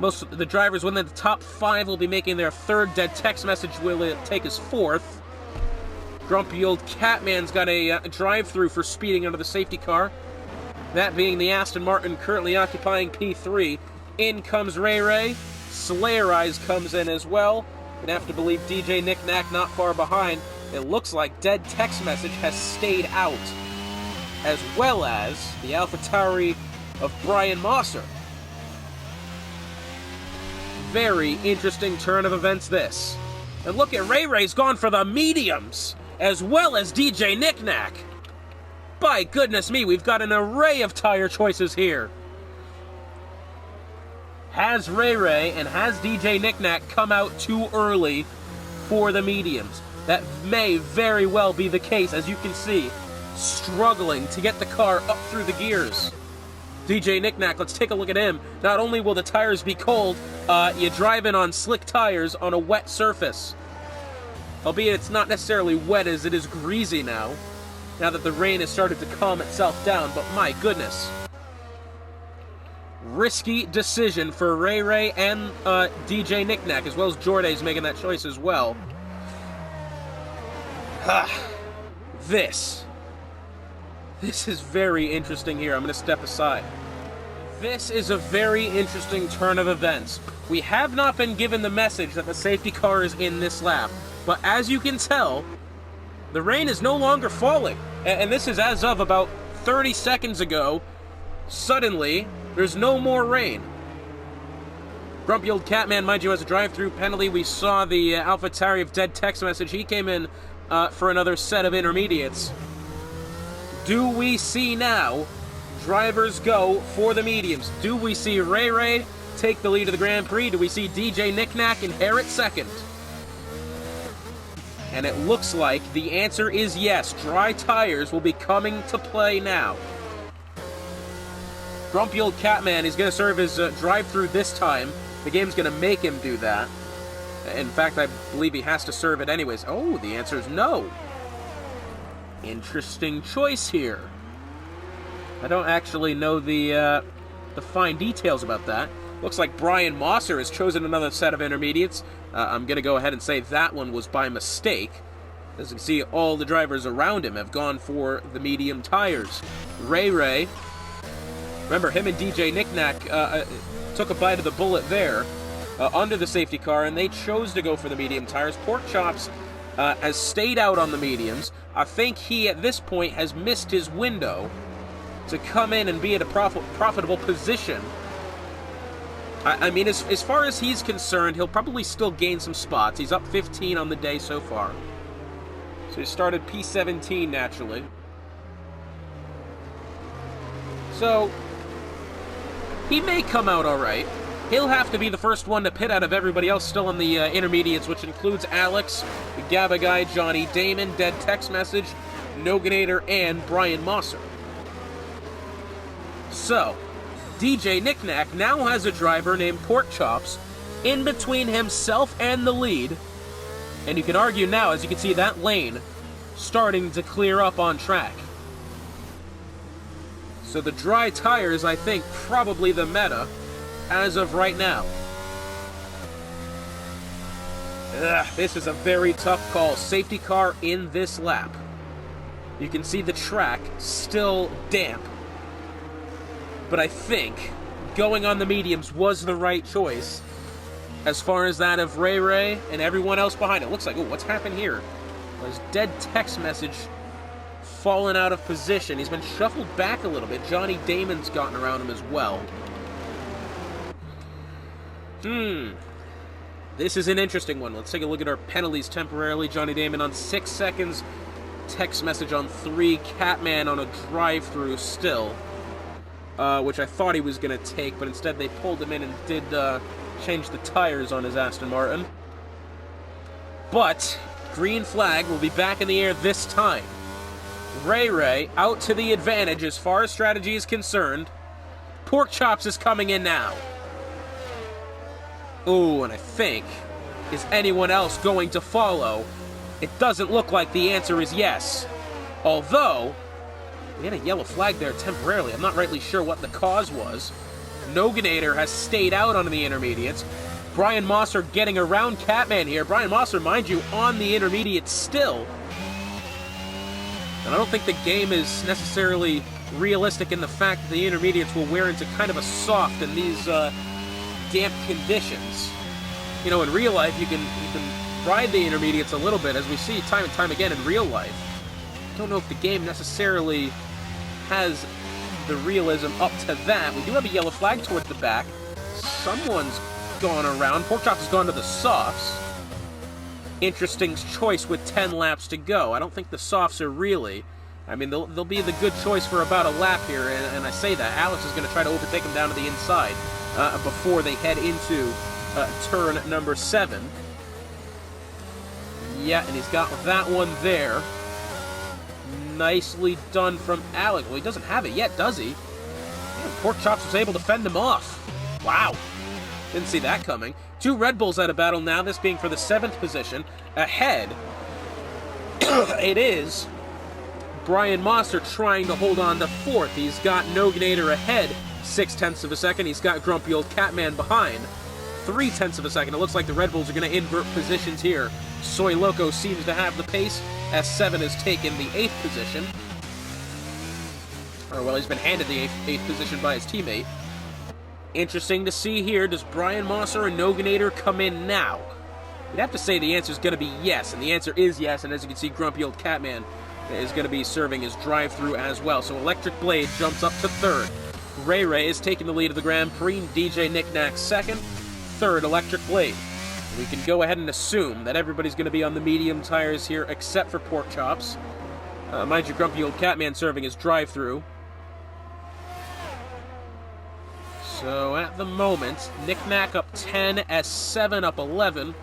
Most of the drivers within the top 5 will be making their 3rd. Dead Text Message will take his 4th. Grumpy old Catman's got a drive-through for speeding under the safety car. That being the Aston Martin currently occupying P3. In comes Ray Ray. Slayer Eyes comes in as well. You'd have to believe DJ Nick Nack not far behind. It looks like Dead Text Message has stayed out, as well as the AlphaTauri of Brian Mosser. Very interesting turn of events, this. And look at Ray Ray's gone for the mediums, as well as DJ Nick Nack. By goodness me, we've got an array of tire choices here. Has Ray Ray and has DJ Nick Nack come out too early for the mediums? That may very well be the case, as you can see, struggling to get the car up through the gears. DJ Nick Nack, let's take a look at him. Not only will the tires be cold, you drive in on slick tires on a wet surface. Albeit it's not necessarily wet, as it is greasy now that the rain has started to calm itself down, but my goodness. Risky decision for Ray Ray and DJ Nick Nack, as well as Jordi's making that choice as well. This is very interesting here. I'm going to step aside. This is a very interesting turn of events. We have not been given the message that the safety car is in this lap, but as you can tell, the rain is no longer falling. And this is as of about 30 seconds ago. Suddenly, there's no more rain. Grumpy Old Catman, mind you, has a drive-through penalty. We saw the AlphaTauri of dead text message. He came in for another set of intermediates. Do we see now drivers go for the mediums? Do we see Ray Ray take the lead of the Grand Prix? Do we see DJ Knick-Knack inherit second? And it looks like the answer is yes. Dry tires will be coming to play now. Grumpy Old Catman is going to serve his drive-through this time. The game's going to make him do that. In fact, I believe he has to serve it anyways. Oh, the answer is no. Interesting choice here. I don't actually know the fine details about that. Looks like Brian Mosser has chosen another set of intermediates. I'm going to go ahead and say that one was by mistake. As you can see, all the drivers around him have gone for the medium tires. Ray Ray, remember him and DJ Knick-Knack took a bite of the bullet there under the safety car, and they chose to go for the medium tires. Pork Chops has stayed out on the mediums. I think he, at this point, has missed his window to come in and be at a profitable position. I mean, as far as he's concerned, he'll probably still gain some spots. He's up 15 on the day so far. So he started P17, naturally. So, he may come out all right. He'll have to be the first one to pit out of everybody else still in the intermediates, which includes Alex, Gabba Guy, Johnny Damon, Dead Text Message, Noganator, and Brian Mosser. So, DJ Knick-Knack now has a driver named Pork Chops in between himself and the lead. And you can argue now, as you can see, that lane starting to clear up on track. So the dry tires, I think, probably the meta as of right now. This is a very tough call. Safety car in this lap. You can see the track still damp. But I think going on the mediums was the right choice as far as that of Ray Ray and everyone else behind it. Looks like, oh, what's happened here? There's Dead Text Message fallen out of position. He's been shuffled back a little bit. Johnny Damon's gotten around him as well. This is an interesting one. Let's take a look at our penalties temporarily. Johnny Damon on 6 seconds. Text Message on 3. Catman on a drive-through still. Which I thought he was going to take, but instead they pulled him in and did change the tires on his Aston Martin. But green flag will be back in the air this time. Ray Ray out to the advantage as far as strategy is concerned. Pork Chops is coming in now. Ooh, and I think, is anyone else going to follow? It doesn't look like the answer is yes. Although, we had a yellow flag there temporarily. I'm not rightly sure what the cause was. Noganator has stayed out on the intermediates. Brian Mosser getting around Catman here. Brian Mosser, mind you, on the intermediates still. And I don't think the game is necessarily realistic in the fact that the intermediates will wear into kind of a soft in these damp conditions. You know, in real life, you can ride the intermediates a little bit, as we see time and time again in real life. I don't know if the game necessarily has the realism up to that. We do have a yellow flag towards the back. Someone's gone around. Pork Chops has gone to the softs. Interesting choice with 10 laps to go. I don't think the softs are really. I mean, they'll be the good choice for about a lap here, and I say that. Alex is going to try to overtake him down to the inside before they head into turn number 7. Yeah, and he's got that one there. Nicely done from Alex. Well, he doesn't have it yet, does he? Man, Pork Chops was able to fend him off. Wow. Didn't see that coming. 2 Red Bulls out of battle now, this being for the 7th position. Ahead, it is Brian Mosser trying to hold on to 4th. He's got Noganator ahead, 0.6 of a second. He's got Grumpy Old Catman behind, 0.3 of a second. It looks like the Red Bulls are going to invert positions here. Soy Loco seems to have the pace. S7 has taken the 8th position. Or, well, he's been handed the eighth position by his teammate. Interesting to see here, does Brian Mosser and Noganator come in now? You'd have to say the answer is going to be yes, and the answer is yes, and as you can see, Grumpy Old Catman is going to be serving his drive-through as well. So Electric Blade jumps up to third. Ray Ray is taking the lead of the Grand Prix, DJ Knick-Knack second, third Electric Blade. We can go ahead and assume that everybody's going to be on the medium tires here except for Pork Chops. Mind you, Grumpy Old Catman serving his drive-through. So at the moment, Knick-Knack up 10, S7 up 11.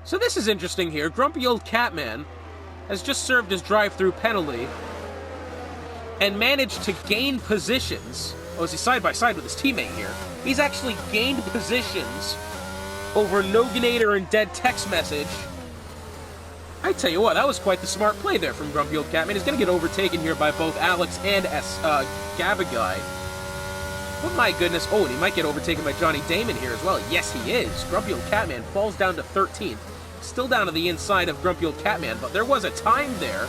So this is interesting here. Grumpy Old Catman has just served his drive-through penalty and managed to gain positions. Oh, is he side by side with his teammate here? He's actually gained positions over Noganator and Dead Text Message. I tell you what, that was quite the smart play there from Grumpy Old Catman. He's going to get overtaken here by both Alex and Gabaguy. But my goodness, oh, and he might get overtaken by Johnny Damon here as well. Yes, he is. Grumpy Old Catman falls down to 13th. Still down to the inside of Grumpy Old Catman, but there was a time there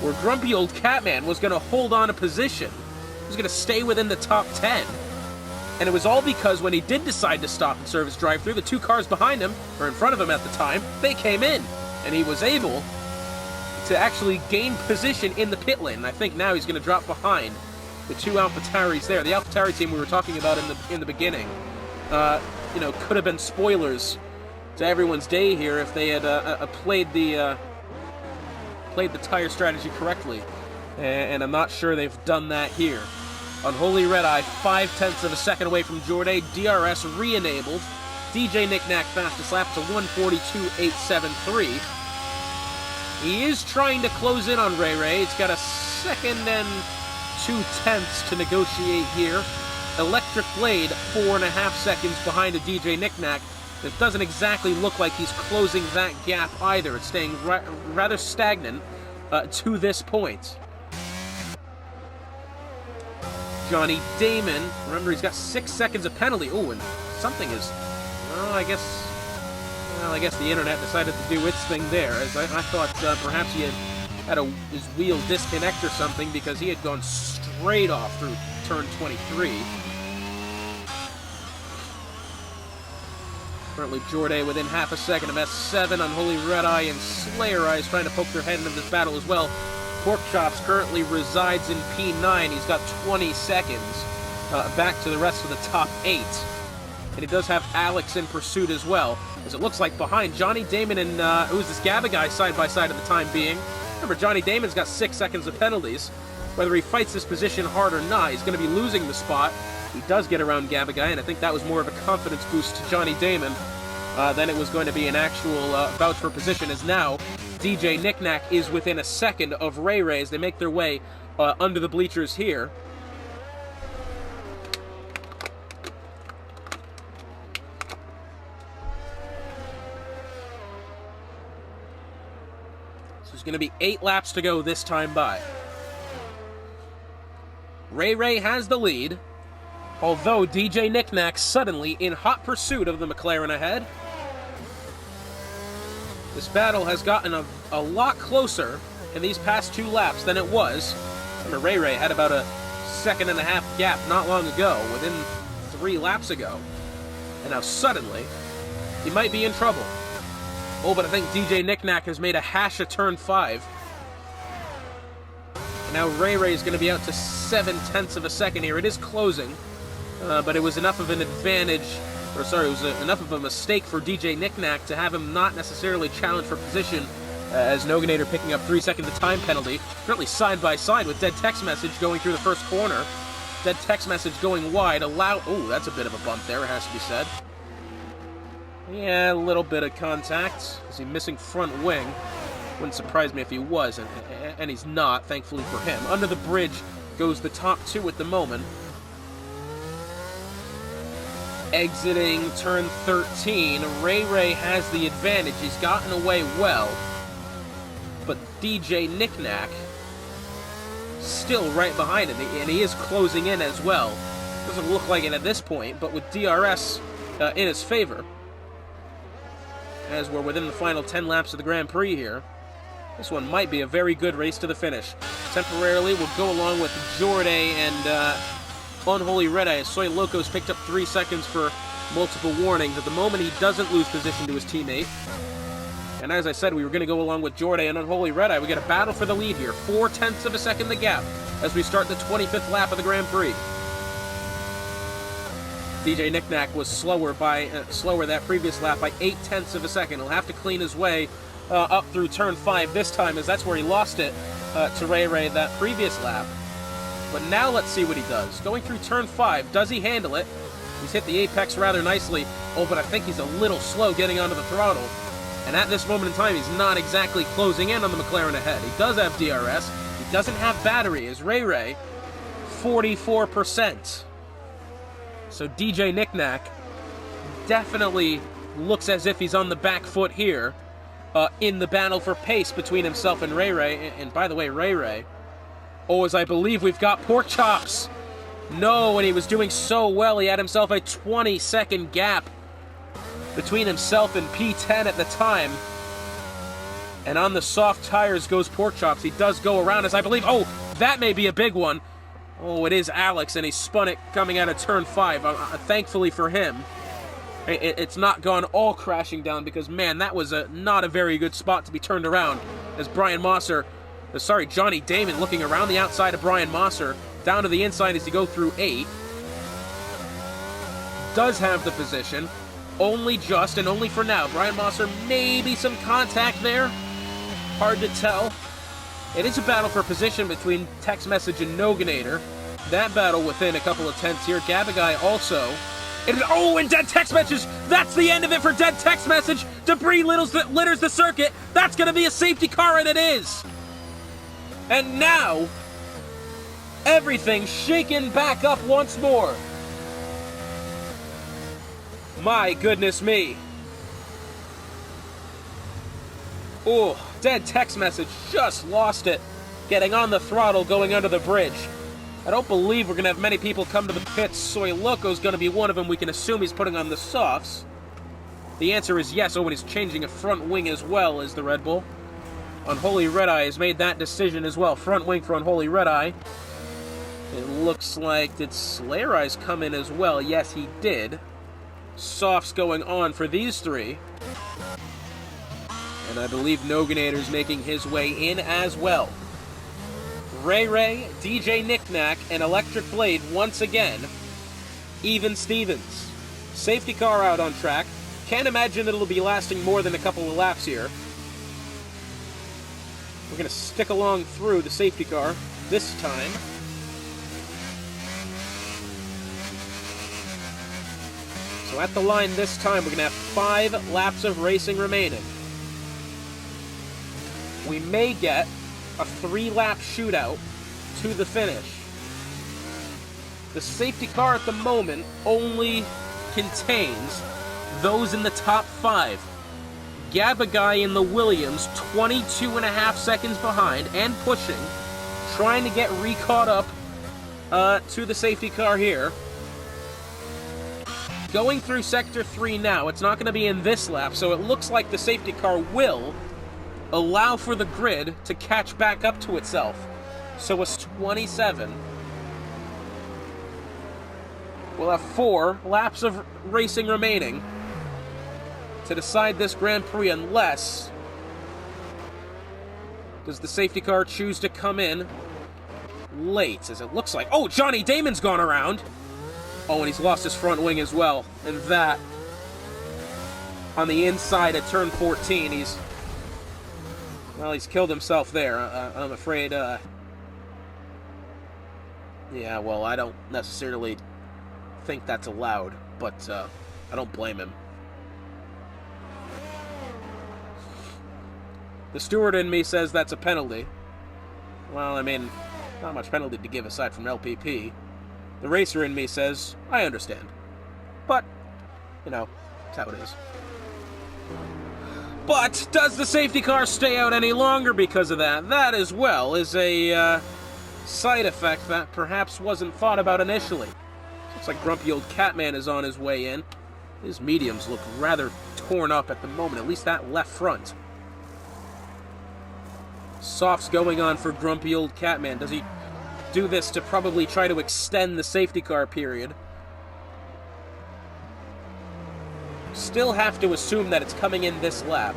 where Grumpy Old Catman was going to hold on a position. He was going to stay within the top 10. And it was all because when he did decide to stop and serve his drive-through, the two cars behind him, or in front of him at the time, they came in. And he was able to actually gain position in the pit lane. And I think now he's going to drop behind the two AlphaTauris there. The AlphaTauri team we were talking about in the beginning, you know, could have been spoilers to everyone's day here if they had played the tire strategy correctly. And I'm not sure they've done that here. Unholy Red Eye, 0.5 of a second away from Jorday. DRS re-enabled. DJ Knick-Knack fastest lap to 1:42.873. He is trying to close in on Ray Ray. He's got a 2 and 2/10 to negotiate here. Electric Blade, 4.5 seconds behind a DJ Knick-Knack. It doesn't exactly look like he's closing that gap either. It's staying rather stagnant to this point. Johnny Damon, remember he's got 6 seconds of penalty. Oh, and something is, well, I guess the internet decided to do its thing there, as I thought perhaps he had his wheel disconnect or something because he had gone straight off through turn 23. Currently Jorday within half a second of S7. Unholy Red Eye and Slayer Eyes trying to poke their head into this battle as well. Pork Chops currently resides in P9. He's got 20 seconds back to the rest of the top 8. And he does have Alex in pursuit as well, as it looks like behind Johnny Damon and who's this Gabaguy side by side at the time being. Remember, Johnny Damon's got 6 seconds of penalties. Whether he fights this position hard or not, he's going to be losing the spot. He does get around Gabaguy, and I think that was more of a confidence boost to Johnny Damon than it was going to be an actual bout for position, as now DJ Knick-Knack is within a second of Ray Ray as they make their way under the bleachers here. So there's going to be 8 laps to go this time by. Ray Ray has the lead, although DJ Knick-Knack suddenly in hot pursuit of the McLaren ahead. This battle has gotten a lot closer in these past 2 laps than it was. Remember, Ray Ray had about a 1.5 second gap not long ago, within 3 laps ago. And now suddenly, he might be in trouble. Oh, but I think DJ Knick-Knack has made a hash of turn 5. And now Ray Ray is going to be out to 0.7 of a second here. It is closing, but it was enough of an advantage. It was enough of a mistake for DJ Knick-Knack to have him not necessarily challenge for position, as Noganator picking up 3 seconds of time penalty. Currently side by side with Dead Text Message going through the first corner. Dead Text Message going wide. Oh, that's a bit of a bump there, it has to be said. Yeah, a little bit of contact. Is he missing front wing? Wouldn't surprise me if he was, and he's not, thankfully for him. Under the bridge goes the top 2 at the moment. Exiting turn 13, Ray Ray has the advantage. He's gotten away well, but DJ Knick-Knack still right behind him, and he is closing in as well. Doesn't look like it at this point, but with DRS in his favor, as we're within the final 10 laps of the Grand Prix here. This one might be a very good race to the finish. Temporarily, we'll go along with Jordi and Unholy Red Eye. Soy Locos picked up 3 seconds for multiple warnings. At the moment, he doesn't lose position to his teammate. And as I said, we were going to go along with Jordi and Unholy Red Eye. We get a battle for the lead here. 0.4 of a second the gap as we start the 25th lap of the Grand Prix. DJ Knickknack was slower that previous lap by 0.8 of a second. He'll have to clean his way up through turn 5 this time, as that's where he lost it to Ray Ray that previous lap. But now let's see what he does. Going through turn 5, does he handle it? He's hit the apex rather nicely. Oh, but I think he's a little slow getting onto the throttle. And at this moment in time, he's not exactly closing in on the McLaren ahead. He does have DRS. He doesn't have battery, as Ray Ray, 44%. So DJ Knickknack definitely looks as if he's on the back foot here in the battle for pace between himself and Ray Ray. And by the way, Ray Ray, as I believe we've got pork chops. No, when he was doing so well, he had himself a 20-second gap between himself and P10 at the time. And on the soft tires goes pork chops. He does go around, as I believe, that may be a big one. Oh, it is Alex, and he spun it coming out of turn 5. Thankfully for him, it's not gone all crashing down, because, man, that was not a very good spot to be turned around, as Johnny Damon looking around the outside of Brian Mosser, down to the inside as he go through 8. Does have the position, only just and only for now. Brian Mosser, maybe some contact there, hard to tell. It is a battle for position between Text Message and Noganator. That battle within a couple of tenths here. Gabagai also. And Dead Text Message! That's the end of it for Dead Text Message! Debris litters the circuit! That's gonna be a safety car, and it is! And now, everything shaken back up once more. My goodness me. Oh, Dead Text Message just lost it, getting on the throttle, going under the bridge. I don't believe we're going to have many people come to the pits. Soy Loco's going to be one of them. We can assume he's putting on the softs. The answer is yes. And he's changing a front wing as well as the Red Bull. Unholy Red Eye has made that decision as well. Front wing for Unholy Red Eye. It looks like, did Slayer Eyes come in as well? Yes, he did. Softs going on for these 3. And I believe Noganator's making his way in as well. Ray Ray, DJ Knickknack, and Electric Blade once again. Even Stevens. Safety car out on track. Can't imagine that it'll be lasting more than a couple of laps here. We're going to stick along through the safety car this time. So at the line this time, we're going to have 5 laps of racing remaining. We may get a 3-lap shootout to the finish. The safety car at the moment only contains those in the top 5. Gabagai in the Williams, 22.5 seconds behind and pushing, trying to get re-caught up to the safety car here. Going through Sector 3 now. It's not going to be in this lap, so it looks like the safety car will allow for the grid to catch back up to itself. So it's 27. We'll have 4 laps of racing remaining to decide this Grand Prix, unless does the safety car choose to come in late, as it looks like. Oh, Johnny Damon's gone around. Oh, and he's lost his front wing as well. And that, on the inside at turn 14, he's killed himself there. I'm afraid, yeah, well, I don't necessarily think that's allowed, but I don't blame him. The steward in me says that's a penalty. Well, I mean, not much penalty to give aside from LPP. The racer in me says, I understand. But, you know, that's how it is. But does the safety car stay out any longer because of that? That as well is a side effect that perhaps wasn't thought about initially. Looks like grumpy old Catman is on his way in. His mediums look rather torn up at the moment, at least that left front. Softs going on for grumpy old Catman. Does he do this to probably try to extend the safety car period? Still have to assume that it's coming in this lap.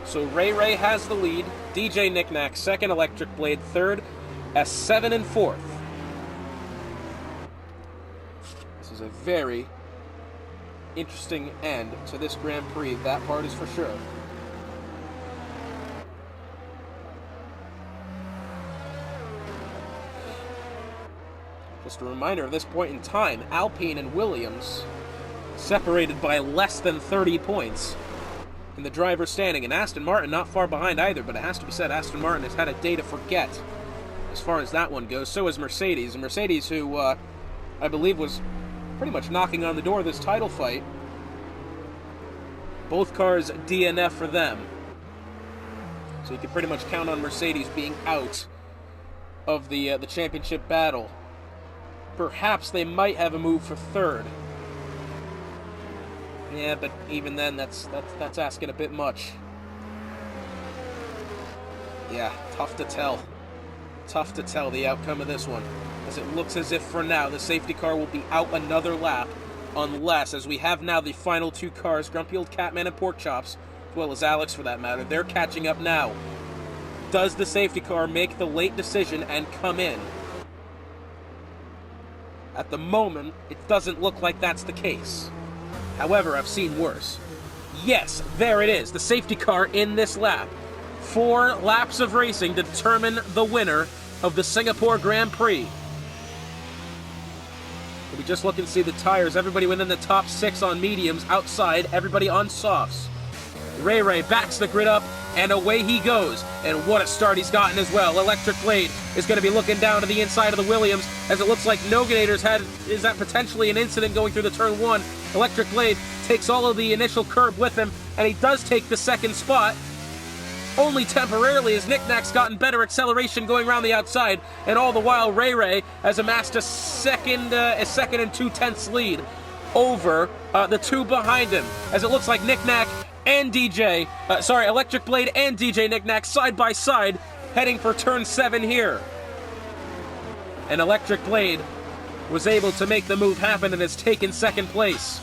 So Ray has the lead. DJ Knickknack second, Electric Blade third, S7 in fourth. This is a very interesting end to this Grand Prix, that part is for sure. Just a reminder, at this point in time, Alpine and Williams separated by less than 30 points in the driver's standing, and Aston Martin not far behind either, but it has to be said, Aston Martin has had a day to forget as far as that one goes. So is Mercedes, and Mercedes, who I believe was pretty much knocking on the door of this title fight. Both cars DNF for them. So you can pretty much count on Mercedes being out of the championship battle. Perhaps they might have a move for third. Yeah, but even then, that's asking a bit much. Yeah, tough to tell. Tough to tell the outcome of this one, as it looks as if for now the safety car will be out another lap, unless, as we have now the final two cars, Grumpy Old Catman and Pork Chops, as well as Alex for that matter, they're catching up now. Does the safety car make the late decision and come in? At the moment, it doesn't look like that's the case. However, I've seen worse. Yes, there it is, the safety car in this lap. 4 laps of racing determine the winner of the Singapore Grand Prix. We just look and see the tires. Everybody within the top 6 on mediums, outside, everybody on softs. Ray backs the grid up, and away he goes. And what a start he's gotten as well. Electric Blade is going to be looking down to the inside of the Williams, as it looks like Noganator's is that potentially an incident going through the turn 1. Electric Blade takes all of the initial curb with him, and he does take the second spot. Only temporarily, as Knickknack's gotten better acceleration going around the outside, and all the while Ray has amassed a second and 2/10 lead over the two behind him, as it looks like Knickknack and Electric Blade and DJ Knickknack side by side, heading for turn 7 here. And Electric Blade was able to make the move happen and has taken second place.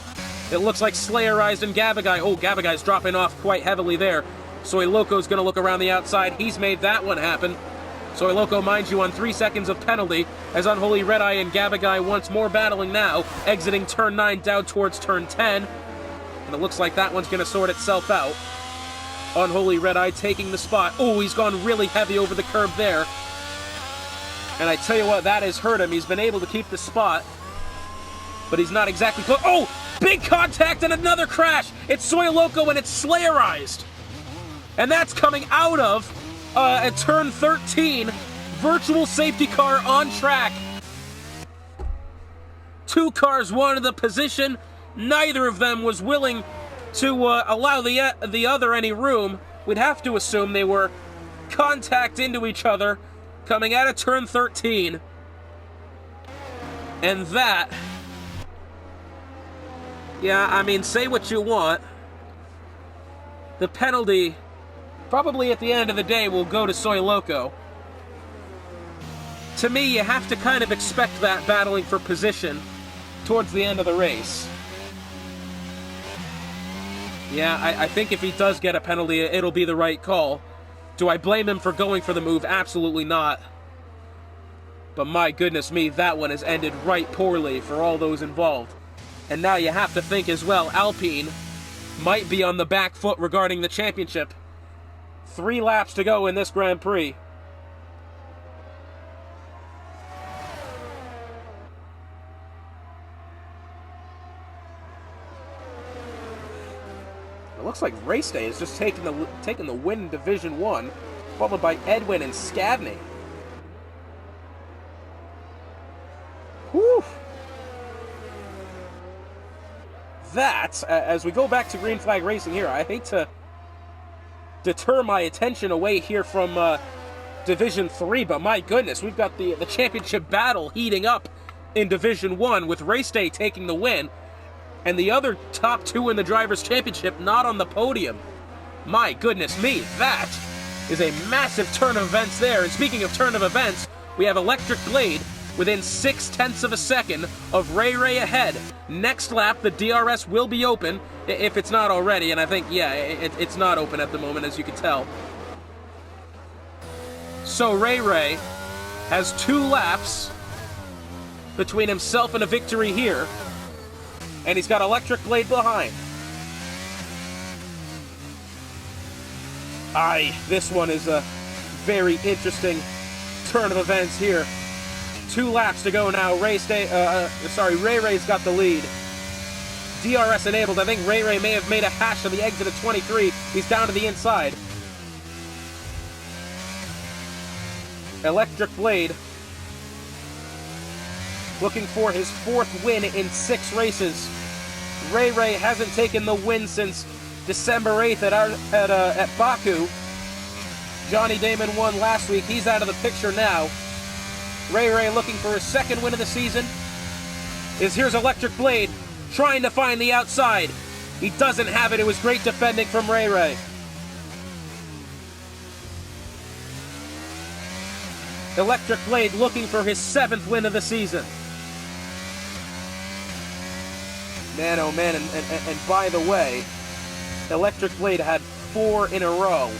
It looks like Slayerized and Gabagai. Oh, Gabagai's dropping off quite heavily there. Soy Loco's going to look around the outside. He's made that one happen. Soy Loco, mind you, on 3 seconds of penalty, as Unholy Red-Eye and Gabagai once more battling now, exiting turn 9 down towards turn 10. And it looks like that one's going to sort itself out. Unholy Red-Eye taking the spot. Oh, he's gone really heavy over the curb there. And I tell you what, that has hurt him. He's been able to keep the spot, but he's not exactly close. Oh, big contact and another crash. It's Soy Loco and it's Slayerized. And that's coming out of a turn 13 virtual safety car on track. 2 cars wanted the position. Neither of them was willing to allow the other any room. We'd have to assume they were contact into each other coming out of turn 13. And that, yeah, I mean, say what you want. The penalty, probably at the end of the day, will go to Soy Loco. To me, you have to kind of expect that battling for position towards the end of the race. Yeah, I think if he does get a penalty, it'll be the right call. Do I blame him for going for the move? Absolutely not. But my goodness me, that one has ended right poorly for all those involved. And now you have to think as well, Alpine might be on the back foot regarding the championship. 3 laps to go in this Grand Prix. It looks like Race Day is just taking the win in Division 1, followed by Edwin and Scavney. Whew. That, as we go back to Green Flag Racing here, I hate to deter my attention away here from Division 3, but my goodness, we've got the championship battle heating up in Division 1 with Race Day taking the win, and the other top 2 in the Drivers' Championship not on the podium. My goodness me, that is a massive turn of events there. And speaking of turn of events, we have Electric Blade within 0.6 of a second of Ray Ray ahead. Next lap, the DRS will be open, if it's not already, and I think, yeah, it's not open at the moment, as you can tell. So Ray Ray has 2 laps between himself and a victory here, and he's got Electric Blade behind. This one is a very interesting turn of events here. 2 laps to go now. Ray Ray's got the lead. DRS enabled. I think Ray Ray may have made a hash of the exit of 23. He's down to the inside. Electric Blade looking for his 4th win in 6 races. Ray Ray hasn't taken the win since December 8th at Baku. Johnny Damon won last week. He's out of the picture now. Ray Ray looking for his 2nd win of the season. Here's Electric Blade trying to find the outside. He doesn't have it. It was great defending from Ray Ray. Electric Blade looking for his 7th win of the season. Man, oh man, and by the way, Electric Blade had 4 in a row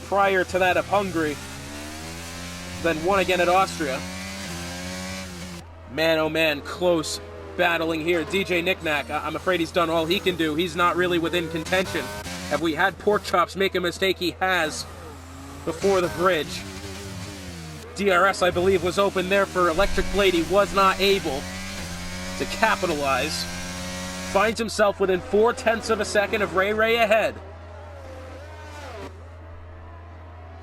prior to that of Hungary, then 1 again at Austria. Man, oh man, close battling here. DJ Knickknack, I'm afraid he's done all he can do. He's not really within contention. Have we had Pork Chops make a mistake? He has before the bridge. DRS, I believe, was open there for Electric Blade. He was not able to capitalize. Finds himself within 0.4 of a second of Ray Ray ahead.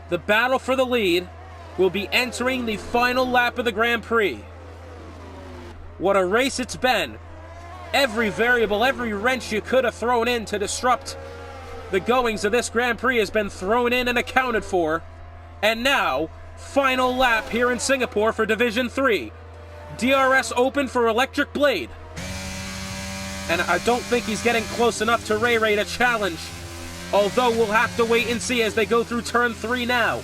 The battle for the lead will be entering the final lap of the Grand Prix. What a race it's been. Every variable, every wrench you could have thrown in to disrupt the goings of this Grand Prix has been thrown in and accounted for. And now, final lap here in Singapore for Division 3. DRS open for Electric Blade. And I don't think he's getting close enough to Ray Ray to challenge. Although we'll have to wait and see as they go through turn 3 now.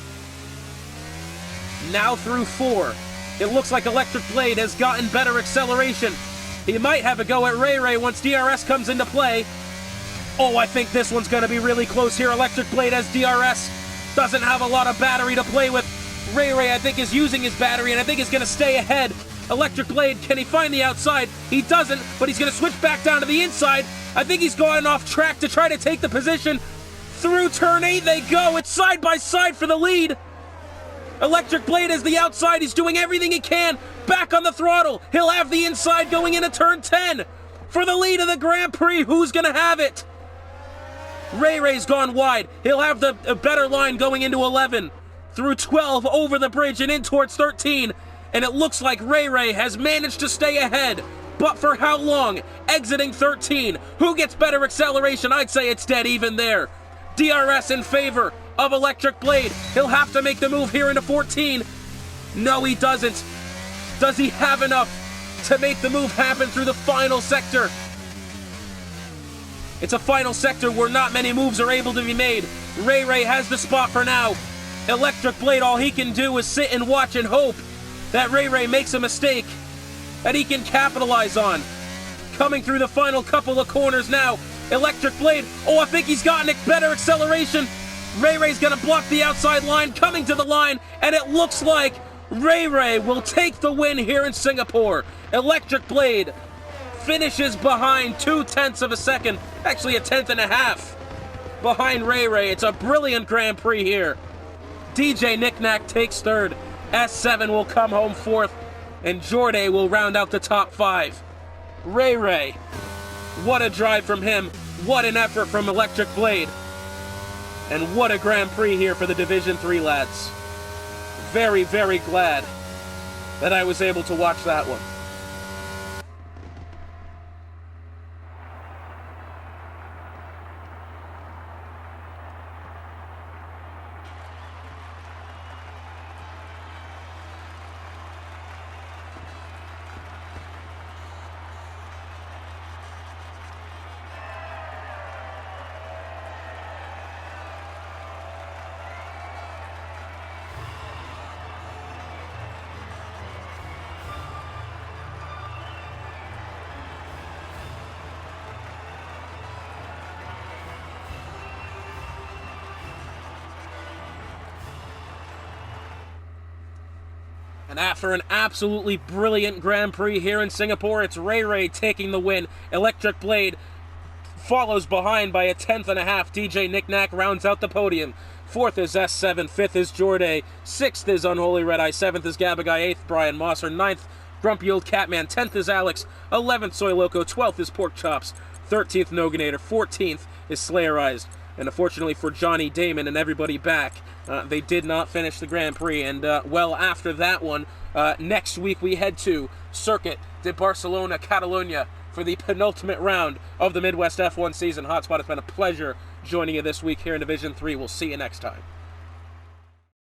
Now through 4. It looks like Electric Blade has gotten better acceleration. He might have a go at Ray Ray once DRS comes into play. Oh, I think this one's going to be really close here. Electric Blade has DRS. Doesn't have a lot of battery to play with. Ray Ray, I think, is using his battery, and I think he's going to stay ahead. Electric Blade, can he find the outside? He doesn't, but he's going to switch back down to the inside. I think he's going off track to try to take the position. Through turn 8 they go. It's side by side for the lead. Electric Blade is the outside. He's doing everything he can. Back on the throttle. He'll have the inside going into turn 10. For the lead of the Grand Prix, who's going to have it? Ray Ray's gone wide. He'll have the better line going into 11. Through 12, over the bridge and in towards 13. And it looks like Ray Ray has managed to stay ahead. But for how long? Exiting 13. Who gets better acceleration? I'd say it's dead even there. DRS in favor of Electric Blade. He'll have to make the move here into 14. No, he doesn't. Does he have enough to make the move happen through the final sector? It's a final sector where not many moves are able to be made. Ray Ray has the spot for now. Electric Blade, all he can do is sit and watch and hope that Ray Ray makes a mistake that he can capitalize on. Coming through the final couple of corners now. Electric Blade, oh, I think he's gotten better acceleration. Ray Ray's gonna block the outside line, coming to the line, and it looks like Ray Ray will take the win here in Singapore. Electric Blade finishes behind 0.2 of a second, actually 1/10.5 behind Ray Ray. It's a brilliant Grand Prix here. DJ Knickknack takes 3rd. S7 will come home 4th, and Jordi will round out the top 5. Ray Ray, what a drive from him. What an effort from Electric Blade. And what a Grand Prix here for the Division 3 lads. Very, very glad that I was able to watch that one. And after an absolutely brilliant Grand Prix here in Singapore, it's Ray Ray taking the win. Electric Blade follows behind by a 1/10 and a half. DJ Knick-Knack rounds out the podium. 4th is S7, 5th is Jorday, 6th is Unholy Red Eye, 7th is Gabagai, 8th Brian Mosser, 9th Grumpy Old Catman, 10th is Alex, 11th Soy Loco, 12th is Pork Chops, 13th Noganator, 14th is Slayerized. And unfortunately for Johnny Damon and everybody back, they did not finish the Grand Prix. And well, after that one, next week we head to Circuit de Barcelona, Catalonia, for the penultimate round of the Midwest F1 season. Hotspot, it's been a pleasure joining you this week here in Division 3. We'll see you next time.